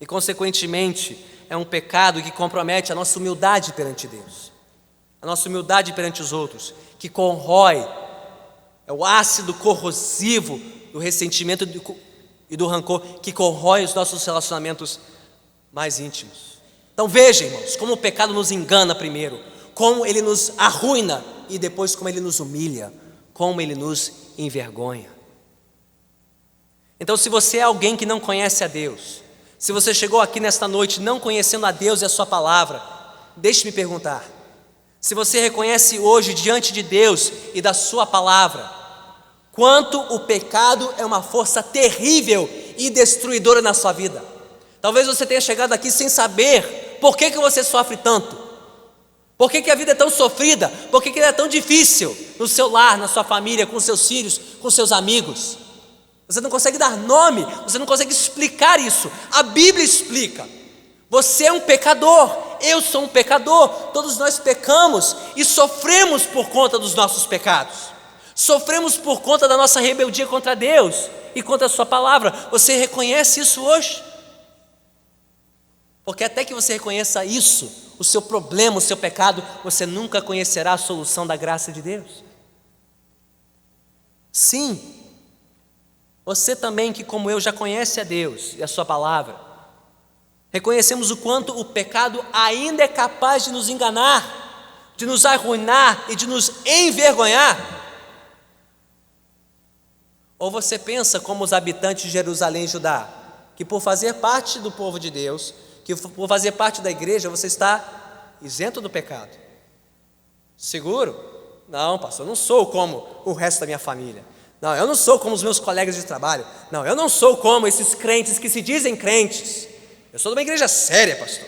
E consequentemente é um pecado que compromete a nossa humildade perante Deus, a nossa humildade perante os outros, que corrói, é o ácido corrosivo do ressentimento e do rancor que corrói os nossos relacionamentos mais íntimos. Então veja, irmãos, como o pecado nos engana primeiro, como ele nos arruina e depois como ele nos humilha, como ele nos envergonha. Então, se você é alguém que não conhece a Deus, se você chegou aqui nesta noite não conhecendo a Deus e a sua palavra, deixe-me perguntar, se você reconhece hoje diante de Deus e da sua palavra, quanto o pecado é uma força terrível e destruidora na sua vida. Talvez você tenha chegado aqui sem saber por que você sofre tanto, por que a vida é tão sofrida, por que ela é tão difícil no seu lar, na sua família, com seus filhos, com seus amigos. Você não consegue dar nome, você não consegue explicar isso. A Bíblia explica. Você é um pecador, eu sou um pecador, todos nós pecamos e sofremos por conta dos nossos pecados. Sofremos por conta da nossa rebeldia contra Deus e contra a sua palavra. Você reconhece isso hoje? Porque até que você reconheça isso, o seu problema, o seu pecado, você nunca conhecerá a solução da graça de Deus. Sim, você também que como eu já conhece a Deus e a sua palavra, reconhecemos o quanto o pecado ainda é capaz de nos enganar, de nos arruinar e de nos envergonhar. Ou você pensa como os habitantes de Jerusalém e Judá, que por fazer parte do povo de Deus, que por fazer parte da igreja, você está isento do pecado? Seguro? Não, pastor, eu não sou como o resto da minha família. Não, eu não sou como os meus colegas de trabalho. Não, eu não sou como esses crentes que se dizem crentes. Eu sou de uma igreja séria, pastor.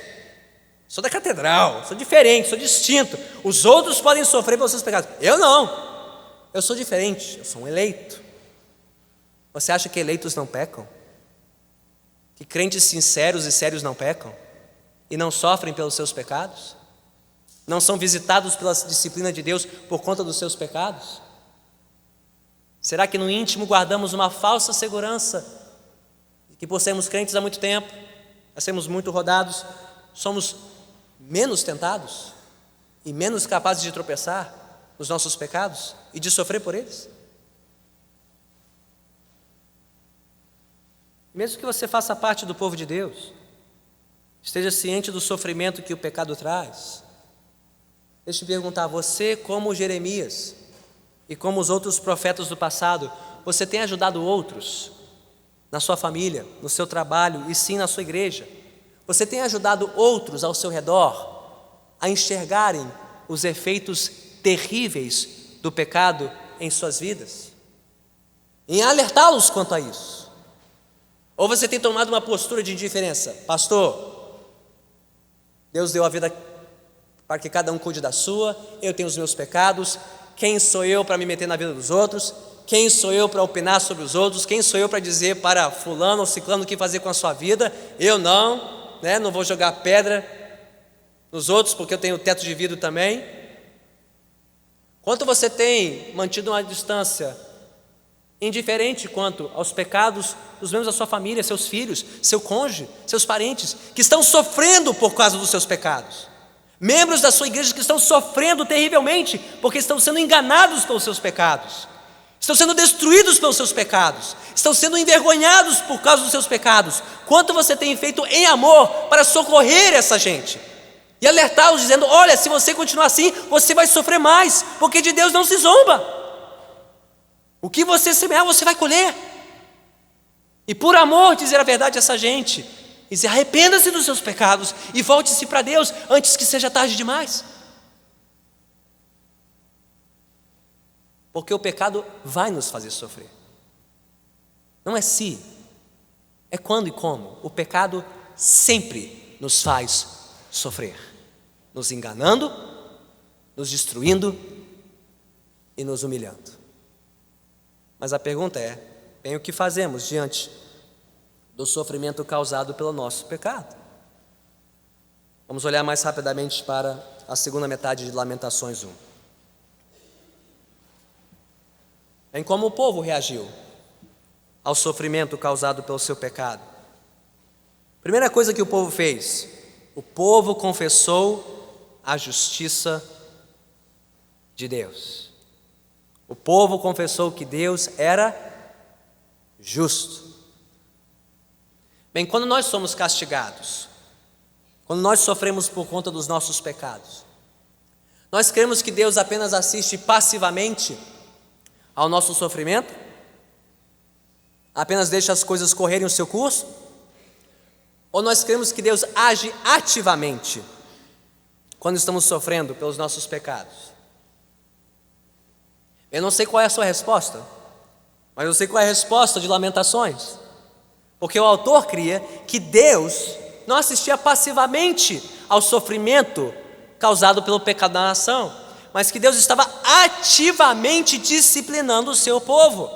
Sou da catedral, sou diferente, sou distinto. Os outros podem sofrer pelos seus pecados. Eu não. Eu sou diferente, eu sou um eleito. Você acha que eleitos não pecam? Que crentes sinceros e sérios não pecam? E não sofrem pelos seus pecados? Não são visitados pela disciplina de Deus por conta dos seus pecados? Será que no íntimo guardamos uma falsa segurança de que por sermos crentes há muito tempo, a sermos muito rodados, somos menos tentados e menos capazes de tropeçar nos nossos pecados e de sofrer por eles? Mesmo que você faça parte do povo de Deus, esteja ciente do sofrimento que o pecado traz, deixa eu te perguntar, você como Jeremias e como os outros profetas do passado, você tem ajudado outros na sua família, no seu trabalho e sim na sua igreja? Você tem ajudado outros ao seu redor a enxergarem os efeitos terríveis do pecado em suas vidas? Em alertá-los quanto a isso? Ou você tem tomado uma postura de indiferença? Pastor, Deus deu a vida para que cada um cuide da sua, eu tenho os meus pecados, quem sou eu para me meter na vida dos outros? Quem sou eu para opinar sobre os outros? Quem sou eu para dizer para fulano ou ciclano o que fazer com a sua vida? Eu não, não vou jogar pedra nos outros porque eu tenho teto de vidro também. Quanto você tem mantido uma distância indiferente quanto aos pecados dos membros da sua família, seus filhos, seu cônjuge, seus parentes, que estão sofrendo por causa dos seus pecados? Membros da sua igreja que estão sofrendo terrivelmente porque estão sendo enganados pelos seus pecados, estão sendo destruídos pelos seus pecados, estão sendo envergonhados por causa dos seus pecados. Quanto você tem feito em amor para socorrer essa gente e alertá-los dizendo, olha, se você continuar assim, você vai sofrer mais, porque de Deus não se zomba. O que você semear, você vai colher. E por amor dizer a verdade a essa gente, e dizer, arrependa-se dos seus pecados e volte-se para Deus antes que seja tarde demais. Porque o pecado vai nos fazer sofrer. Não é se, é quando e como. O pecado sempre nos faz sofrer, nos enganando, nos destruindo e nos humilhando. Mas a pergunta é, bem, o que fazemos diante do sofrimento causado pelo nosso pecado? Vamos olhar mais rapidamente para a segunda metade de Lamentações 1. Em como o povo reagiu ao sofrimento causado pelo seu pecado. Primeira coisa que o povo fez, o povo confessou a justiça de Deus. O povo confessou que Deus era justo. Bem, quando nós somos castigados, quando nós sofremos por conta dos nossos pecados, nós cremos que Deus apenas assiste passivamente ao nosso sofrimento? Apenas deixa as coisas correrem o seu curso? Ou nós cremos que Deus age ativamente quando estamos sofrendo pelos nossos pecados? Eu não sei qual é a sua resposta, mas eu sei qual é a resposta de Lamentações, porque o autor cria que Deus não assistia passivamente ao sofrimento causado pelo pecado da nação, mas que Deus estava ativamente disciplinando o seu povo.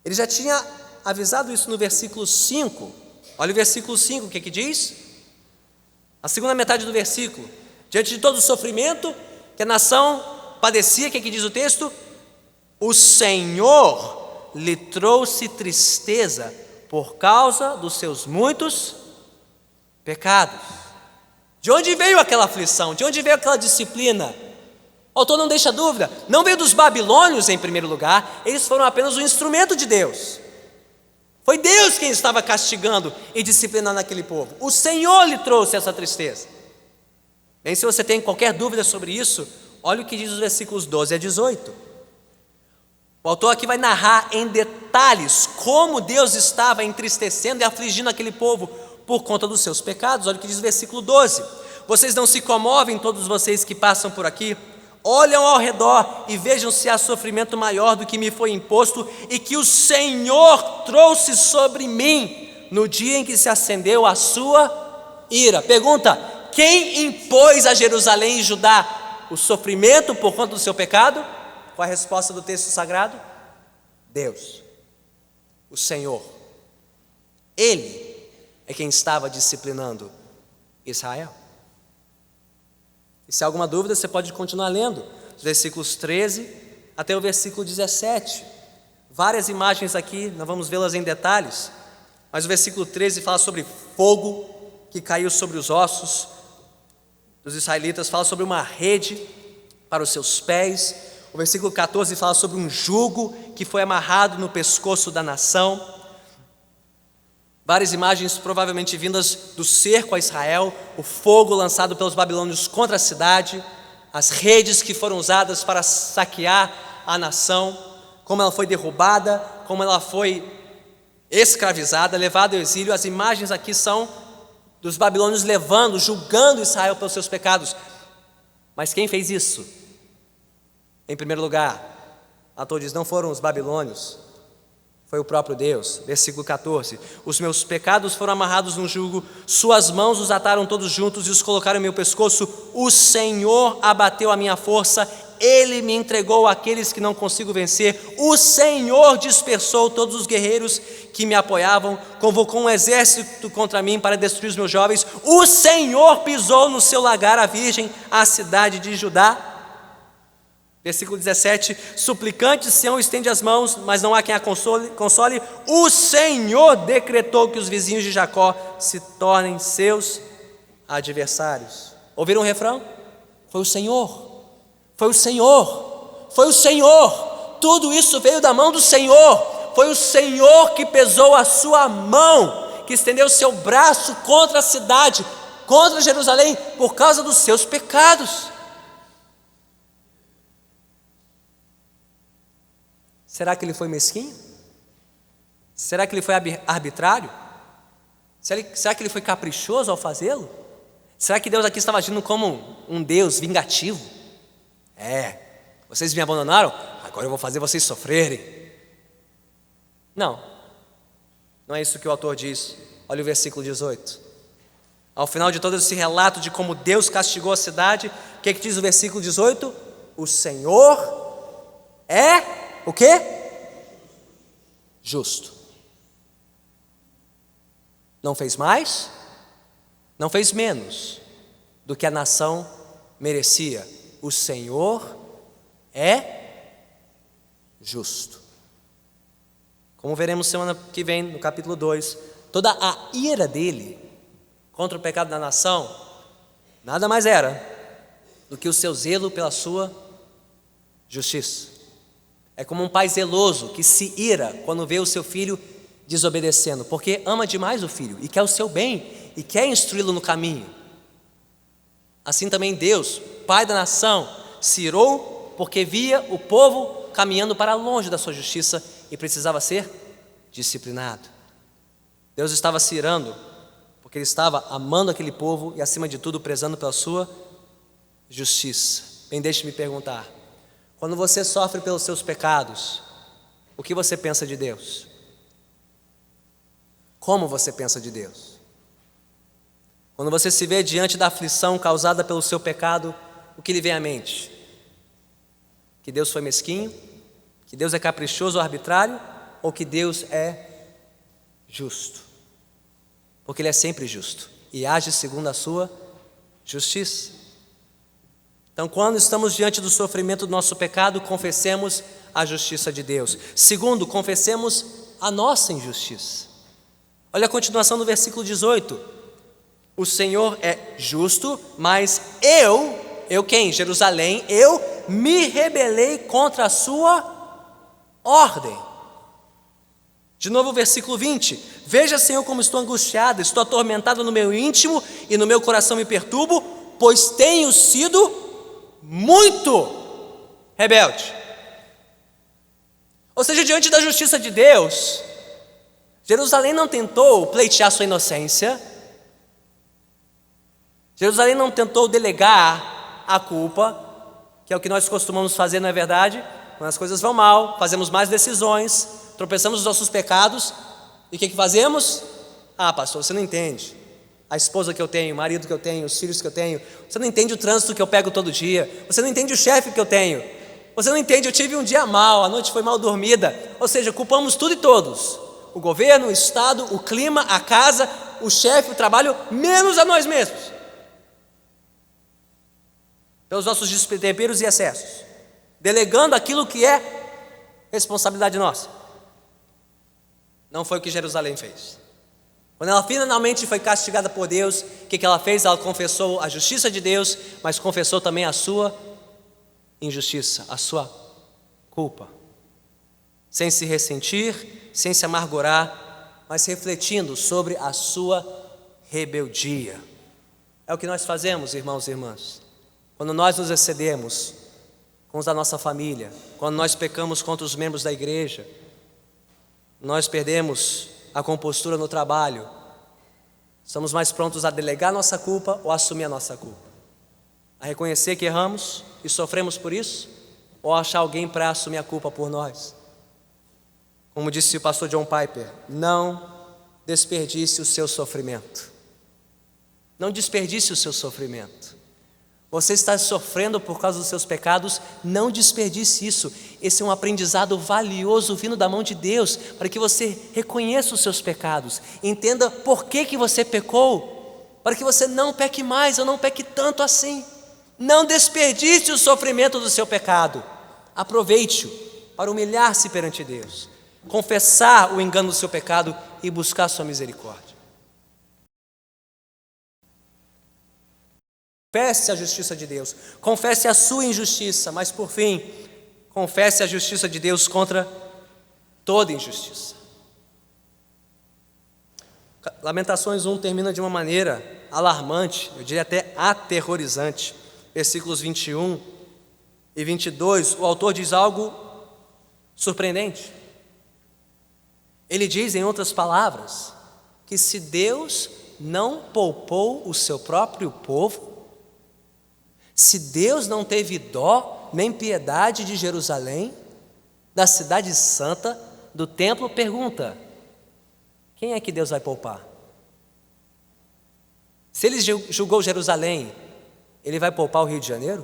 Ele já tinha avisado isso no versículo 5. Olha o versículo 5, o que diz? A segunda metade do versículo: diante de todo o sofrimento que a nação padecia, o que diz o texto? O Senhor lhe trouxe tristeza por causa dos seus muitos pecados. De onde veio aquela aflição? De onde veio aquela disciplina? O autor não deixa dúvida, não veio dos babilônios em primeiro lugar, eles foram apenas um instrumento de Deus. Foi Deus quem estava castigando e disciplinando aquele povo. O Senhor lhe trouxe essa tristeza. Bem, se você tem qualquer dúvida sobre isso, olha o que diz os versículos 12 a 18. O autor aqui vai narrar em detalhes como Deus estava entristecendo e afligindo aquele povo por conta dos seus pecados. Olha o que diz o versículo 12: vocês não se comovem, todos vocês que passam por aqui? Olham ao redor e vejam se há sofrimento maior do que me foi imposto e que o Senhor trouxe sobre mim no dia em que se acendeu a sua ira. Pergunta: quem impôs a Jerusalém e Judá o sofrimento por conta do seu pecado? Qual a resposta do texto sagrado? Deus, o Senhor. Ele é quem estava disciplinando Israel. E se há alguma dúvida, você pode continuar lendo os versículos 13 até o versículo 17. Várias imagens aqui, nós vamos vê-las em detalhes, mas o versículo 13 fala sobre fogo que caiu sobre os ossos dos israelitas, fala sobre uma rede para os seus pés. O versículo 14 fala sobre um jugo que foi amarrado no pescoço da nação. Várias imagens provavelmente vindas do cerco a Israel, o fogo lançado pelos babilônios contra a cidade, as redes que foram usadas para saquear a nação, como ela foi derrubada, como ela foi escravizada, levada ao exílio. As imagens aqui são dos babilônios levando, julgando Israel pelos seus pecados. Mas quem fez isso? Em primeiro lugar, o autor diz, não foram os babilônios, foi o próprio Deus. Versículo 14: os meus pecados foram amarrados no jugo, suas mãos os ataram todos juntos e os colocaram em meu pescoço. O Senhor abateu a minha força, Ele me entregou àqueles que não consigo vencer. O Senhor dispersou todos os guerreiros que me apoiavam, convocou um exército contra mim para destruir os meus jovens. O Senhor pisou no seu lagar a virgem, a cidade de Judá. Versículo 17: suplicante Sião estende as mãos, mas não há quem a console. O Senhor decretou que os vizinhos de Jacó se tornem seus adversários. Ouviram o refrão? Foi o Senhor, foi o Senhor, foi o Senhor. Tudo isso veio da mão do Senhor. Foi o Senhor que pesou a sua mão, que estendeu o seu braço contra a cidade, contra Jerusalém, por causa dos seus pecados. Será que ele foi mesquinho? Será que ele foi arbitrário? Será que ele foi caprichoso ao fazê-lo? Será que Deus aqui estava agindo como um Deus vingativo? Vocês me abandonaram, agora eu vou fazer vocês sofrerem. Não é isso que o autor diz. Olha o versículo 18. Ao final de todo esse relato de como Deus castigou a cidade, o que diz o versículo 18? O Senhor é o quê? Justo. Não fez mais, não fez menos do que a nação merecia. O Senhor é justo. Como veremos semana que vem, no capítulo 2, toda a ira dele contra o pecado da nação nada mais era do que o seu zelo pela sua justiça. É como um pai zeloso que se ira quando vê o seu filho desobedecendo, porque ama demais o filho e quer o seu bem e quer instruí-lo no caminho. Assim também Deus, Pai da nação, se irou porque via o povo caminhando para longe da sua justiça e precisava ser disciplinado. Deus estava se irando porque Ele estava amando aquele povo e, acima de tudo, prezando pela sua justiça. Bem, deixe-me perguntar: quando você sofre pelos seus pecados, o que você pensa de Deus? Como você pensa de Deus? Quando você se vê diante da aflição causada pelo seu pecado, o que lhe vem à mente? Que Deus foi mesquinho? Que Deus é caprichoso ou arbitrário? Ou que Deus é justo? Porque Ele é sempre justo e age segundo a sua justiça. Então, quando estamos diante do sofrimento do nosso pecado, confessemos a justiça de Deus. Segundo, confessemos a nossa injustiça. Olha a continuação do versículo 18. O Senhor é justo, mas eu quem? Jerusalém, eu me rebelei contra a sua ordem. De novo o versículo 20. Veja, Senhor, como estou angustiado, estou atormentado no meu íntimo e no meu coração me perturbo, pois tenho sido muito rebelde. Ou seja, diante da justiça de Deus, Jerusalém não tentou pleitear sua inocência, Jerusalém não tentou delegar a culpa, que é o que nós costumamos fazer, não é verdade? Quando as coisas vão mal, fazemos más decisões, tropeçamos nos nossos pecados, e o que fazemos? Ah, pastor, você não entende. A esposa que eu tenho, o marido que eu tenho, os filhos que eu tenho, você não entende o trânsito que eu pego todo dia, você não entende o chefe que eu tenho, você não entende, eu tive um dia mal, a noite foi mal dormida. Ou seja, culpamos tudo e todos: o governo, o estado, o clima, a casa, o chefe, o trabalho, menos a nós mesmos, pelos nossos destemperos e excessos, delegando aquilo que é responsabilidade nossa. Não foi o que Jerusalém fez. Quando ela finalmente foi castigada por Deus, o que ela fez? Ela confessou a justiça de Deus, mas confessou também a sua injustiça, a sua culpa, sem se ressentir, sem se amargurar, mas refletindo sobre a sua rebeldia. É o que nós fazemos, irmãos e irmãs, quando nós nos excedemos com os da nossa família, quando nós pecamos contra os membros da igreja, nós perdemos a compostura no trabalho, estamos mais prontos a delegar nossa culpa ou a assumir a nossa culpa, a reconhecer que erramos e sofremos por isso, ou achar alguém para assumir a culpa por nós. Como disse o pastor John Piper, não desperdice o seu sofrimento. Não desperdice o seu sofrimento. Você está sofrendo por causa dos seus pecados, não desperdice isso. Esse é um aprendizado valioso vindo da mão de Deus, para que você reconheça os seus pecados, entenda por que você pecou, para que você não peque mais ou não peque tanto assim. Não desperdice o sofrimento do seu pecado, aproveite-o para humilhar-se perante Deus, confessar o engano do seu pecado e buscar a sua misericórdia. Confesse a justiça de Deus, confesse a sua injustiça, mas por fim, confesse a justiça de Deus contra toda injustiça. Lamentações 1 termina de uma maneira alarmante, eu diria até aterrorizante. Versículos 21 e 22, o autor diz algo surpreendente. Ele diz, em outras palavras, que se Deus não poupou o seu próprio povo, se Deus não teve dó nem piedade de Jerusalém, da cidade santa, do templo, pergunta: quem é que Deus vai poupar? Se Ele julgou Jerusalém, Ele vai poupar o Rio de Janeiro?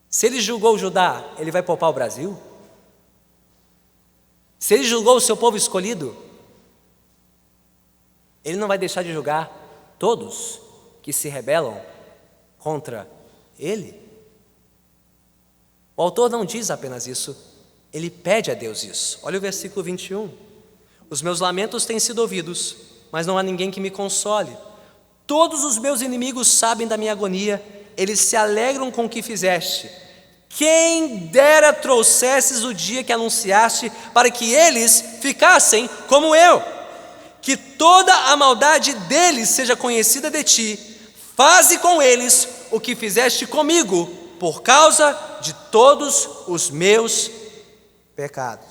Se Ele julgou Judá, Ele vai poupar o Brasil? Se Ele julgou o seu povo escolhido, Ele não vai deixar de julgar todos que se rebelam contra Ele? O autor não diz apenas isso, ele pede a Deus isso. Olha o versículo 21. Os meus lamentos têm sido ouvidos, mas não há ninguém que me console. Todos os meus inimigos sabem da minha agonia, eles se alegram com o que fizeste. Quem dera trouxesses o dia que anunciaste, para que eles ficassem como eu. que toda a maldade deles seja conhecida de ti, faze com eles o que fizeste comigo, por causa de todos os meus pecados.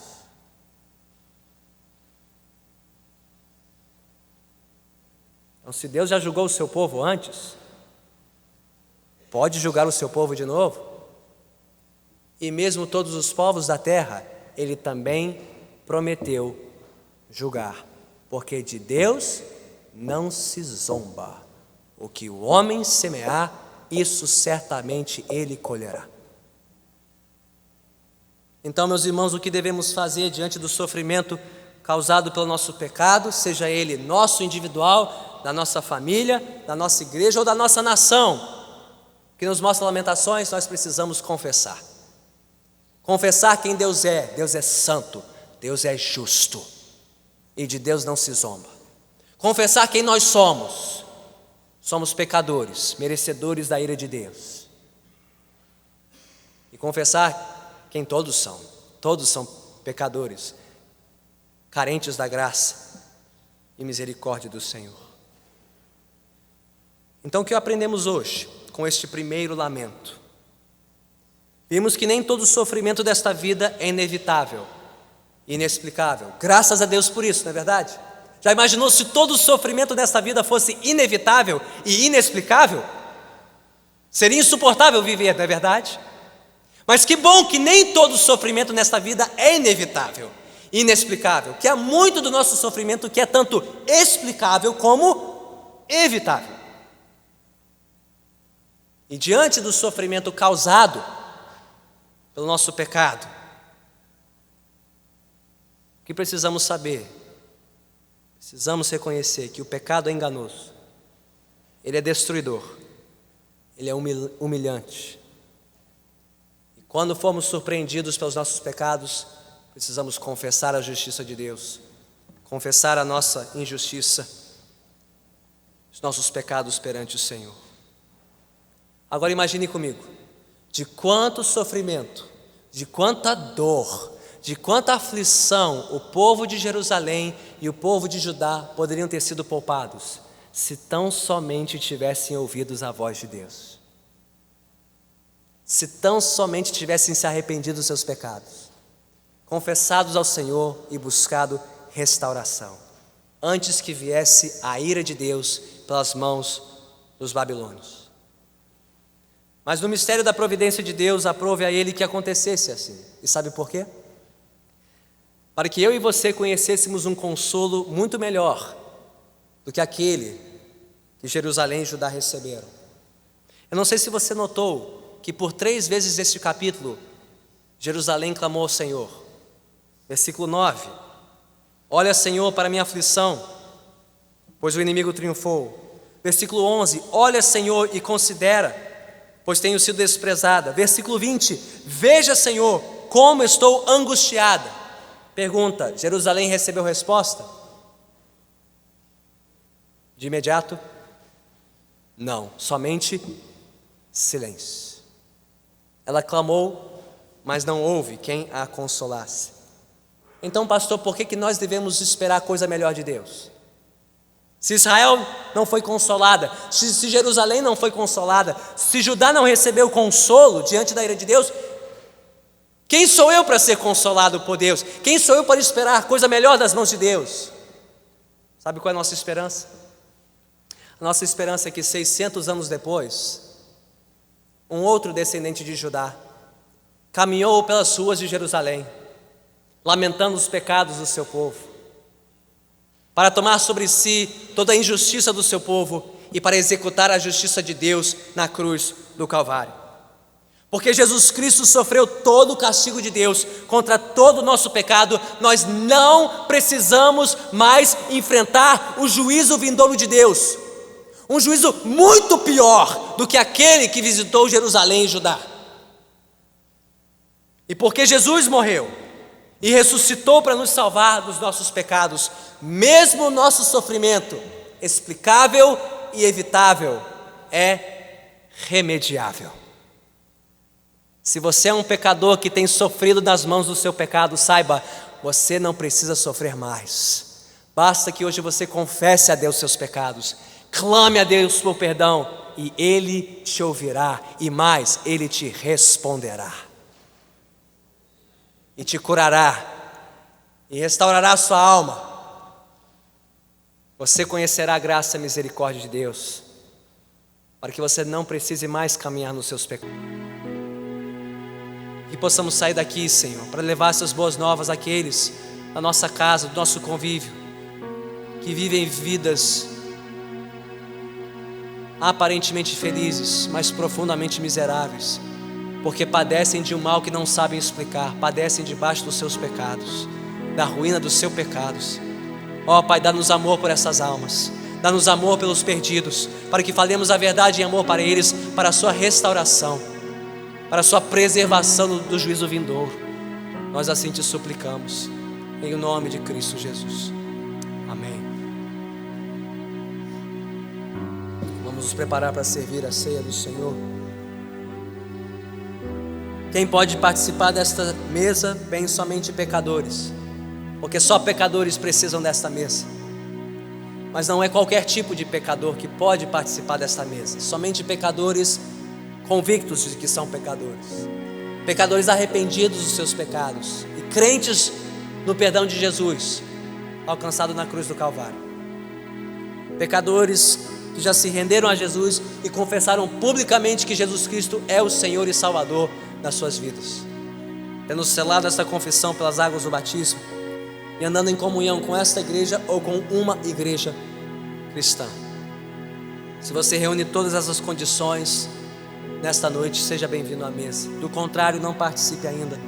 Então, se Deus já julgou o seu povo antes, pode julgar o seu povo de novo? E mesmo todos os povos da terra, Ele também prometeu julgar, porque de Deus não se zomba. O que o homem semear, isso certamente ele colherá. Então, meus irmãos, o que devemos fazer diante do sofrimento causado pelo nosso pecado, seja ele nosso individual, da nossa família, da nossa igreja ou da nossa nação, que nos mostra Lamentações, nós precisamos confessar. Confessar quem Deus é santo, Deus é justo, e de Deus não se zomba. Confessar quem nós somos pecadores, merecedores da ira de Deus. E confessar quem todos são pecadores, carentes da graça e misericórdia do Senhor. Então, o que aprendemos hoje com este primeiro lamento? Vimos que nem todo sofrimento desta vida é inevitável, inexplicável. Graças a Deus por isso, não é verdade? Já imaginou se todo o sofrimento desta vida fosse inevitável e inexplicável? Seria insuportável viver, não é verdade? Mas que bom que nem todo sofrimento nesta vida é inevitável, inexplicável. Que há muito do nosso sofrimento que é tanto explicável como evitável. E diante do sofrimento causado pelo nosso pecado, o que precisamos saber? Precisamos reconhecer que o pecado é enganoso, ele é destruidor, ele é humilhante. E quando formos surpreendidos pelos nossos pecados, precisamos confessar a justiça de Deus, confessar a nossa injustiça, os nossos pecados perante o Senhor. Agora imagine comigo, de quanto sofrimento, de quanta dor, de quanta aflição o povo de Jerusalém e o povo de Judá poderiam ter sido poupados, se tão somente tivessem ouvido a voz de Deus, se tão somente tivessem se arrependido dos seus pecados, confessados ao Senhor e buscado restauração, antes que viesse a ira de Deus pelas mãos dos babilônios. Mas no mistério da providência de Deus, aprove a Ele que acontecesse assim. E sabe por quê? Para que eu e você conhecêssemos um consolo muito melhor do que aquele que Jerusalém e Judá receberam. Eu não sei se você notou que por 3 vezes neste capítulo, Jerusalém clamou ao Senhor. Versículo 9: olha, Senhor, para a minha aflição, pois o inimigo triunfou. Versículo 11: olha, Senhor, e considera, pois tenho sido desprezada. Versículo 20: veja, Senhor, como estou angustiada. Pergunta: Jerusalém recebeu resposta? De imediato? Não, somente silêncio. Ela clamou, mas não houve quem a consolasse. Então, pastor, por que nós devemos esperar coisa melhor de Deus? Se Israel não foi consolada, se Jerusalém não foi consolada, se Judá não recebeu consolo diante da ira de Deus, quem sou eu para ser consolado por Deus? Quem sou eu para esperar coisa melhor das mãos de Deus? Sabe qual é a nossa esperança? A nossa esperança é que 600 anos depois, um outro descendente de Judá caminhou pelas ruas de Jerusalém, lamentando os pecados do seu povo, para tomar sobre si toda a injustiça do seu povo e para executar a justiça de Deus na cruz do Calvário. Porque Jesus Cristo sofreu todo o castigo de Deus contra todo o nosso pecado, nós não precisamos mais enfrentar o juízo vindouro de Deus, um juízo muito pior do que aquele que visitou Jerusalém e Judá. E porque Jesus morreu e ressuscitou para nos salvar dos nossos pecados, mesmo o nosso sofrimento, explicável e evitável, é remediável. Se você é um pecador que tem sofrido nas mãos do seu pecado, saiba, você não precisa sofrer mais. Basta que hoje você confesse a Deus seus pecados, clame a Deus por perdão, e Ele te ouvirá, e mais, Ele te responderá, e te curará, e restaurará a sua alma. Você conhecerá a graça e a misericórdia de Deus, para que você não precise mais caminhar nos seus pecados. Que possamos sair daqui, Senhor, para levar essas boas novas àqueles da nossa casa, do nosso convívio, que vivem vidas aparentemente felizes, mas profundamente miseráveis, porque padecem de um mal que não sabem explicar, padecem debaixo dos seus pecados, da ruína dos seus pecados. Ó Pai, dá-nos amor por essas almas, dá-nos amor pelos perdidos, para que falemos a verdade em amor para eles, para a sua restauração, para a sua preservação do juízo vindouro. Nós assim te suplicamos, em nome de Cristo Jesus. Amém. Vamos nos preparar para servir a ceia do Senhor. Quem pode participar desta mesa? Bem, somente pecadores, porque só pecadores precisam desta mesa. Mas não é qualquer tipo de pecador que pode participar desta mesa, somente pecadores convictos de que são pecadores, pecadores arrependidos dos seus pecados e crentes no perdão de Jesus alcançado na cruz do Calvário, pecadores que já se renderam a Jesus e confessaram publicamente que Jesus Cristo é o Senhor e Salvador das suas vidas, tendo selado esta confissão pelas águas do batismo e andando em comunhão com esta igreja ou com uma igreja cristã. Se você reúne todas essas condições nesta noite, seja bem-vindo à mesa. Do contrário, não participe ainda,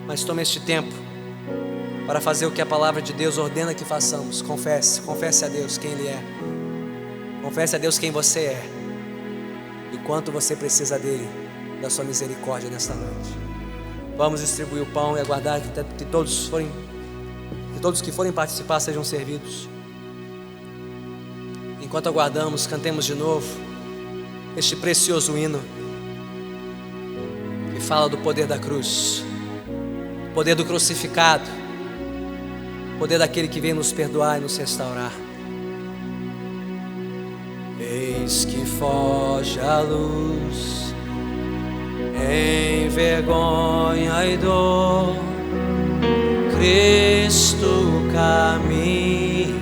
mas tome este tempo para fazer o que a palavra de Deus ordena que façamos. Confesse a Deus quem Ele é, confesse a Deus quem você é e quanto você precisa dEle, da sua misericórdia nesta noite. Vamos distribuir o pão e aguardar que todos que forem participar sejam servidos. Enquanto aguardamos, cantemos de novo este precioso hino que fala do poder da cruz, poder do crucificado, poder daquele que vem nos perdoar e nos restaurar. Eis que foge a luz, em vergonha e dor, Cristo caminha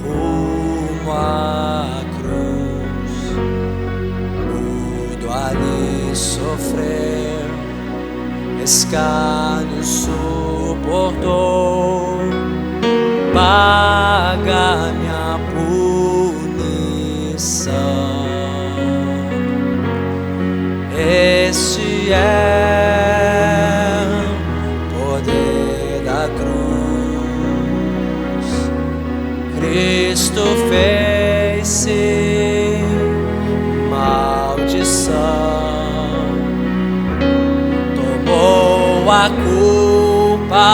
rumo à cruz, mudo ali sofreu, escárnio suportou, paga minha punição. Este é o poder da cruz. Cristo fez-se maldição, tomou a culpa,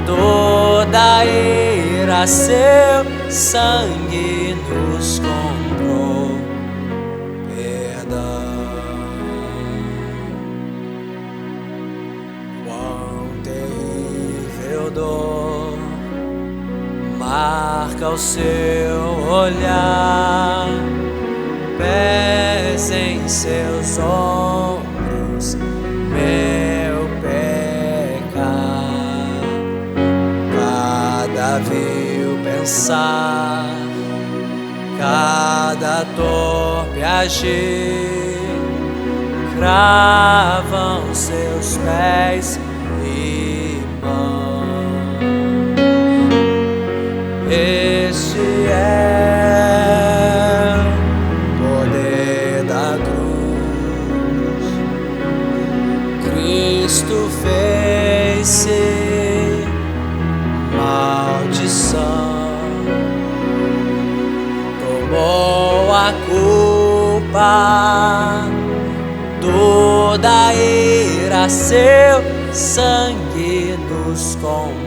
toda a ira, seu sangue nos comprou perdão. Quão terrível dor marca o seu olhar, pesa em seus ombros meu pecado, cada vil pensar, cada torpe agir, cravam seus pés e mãos. Este é o poder da cruz. Cristo fez-se maldição, tomou a culpa, toda a ira, seu sangue nos comprou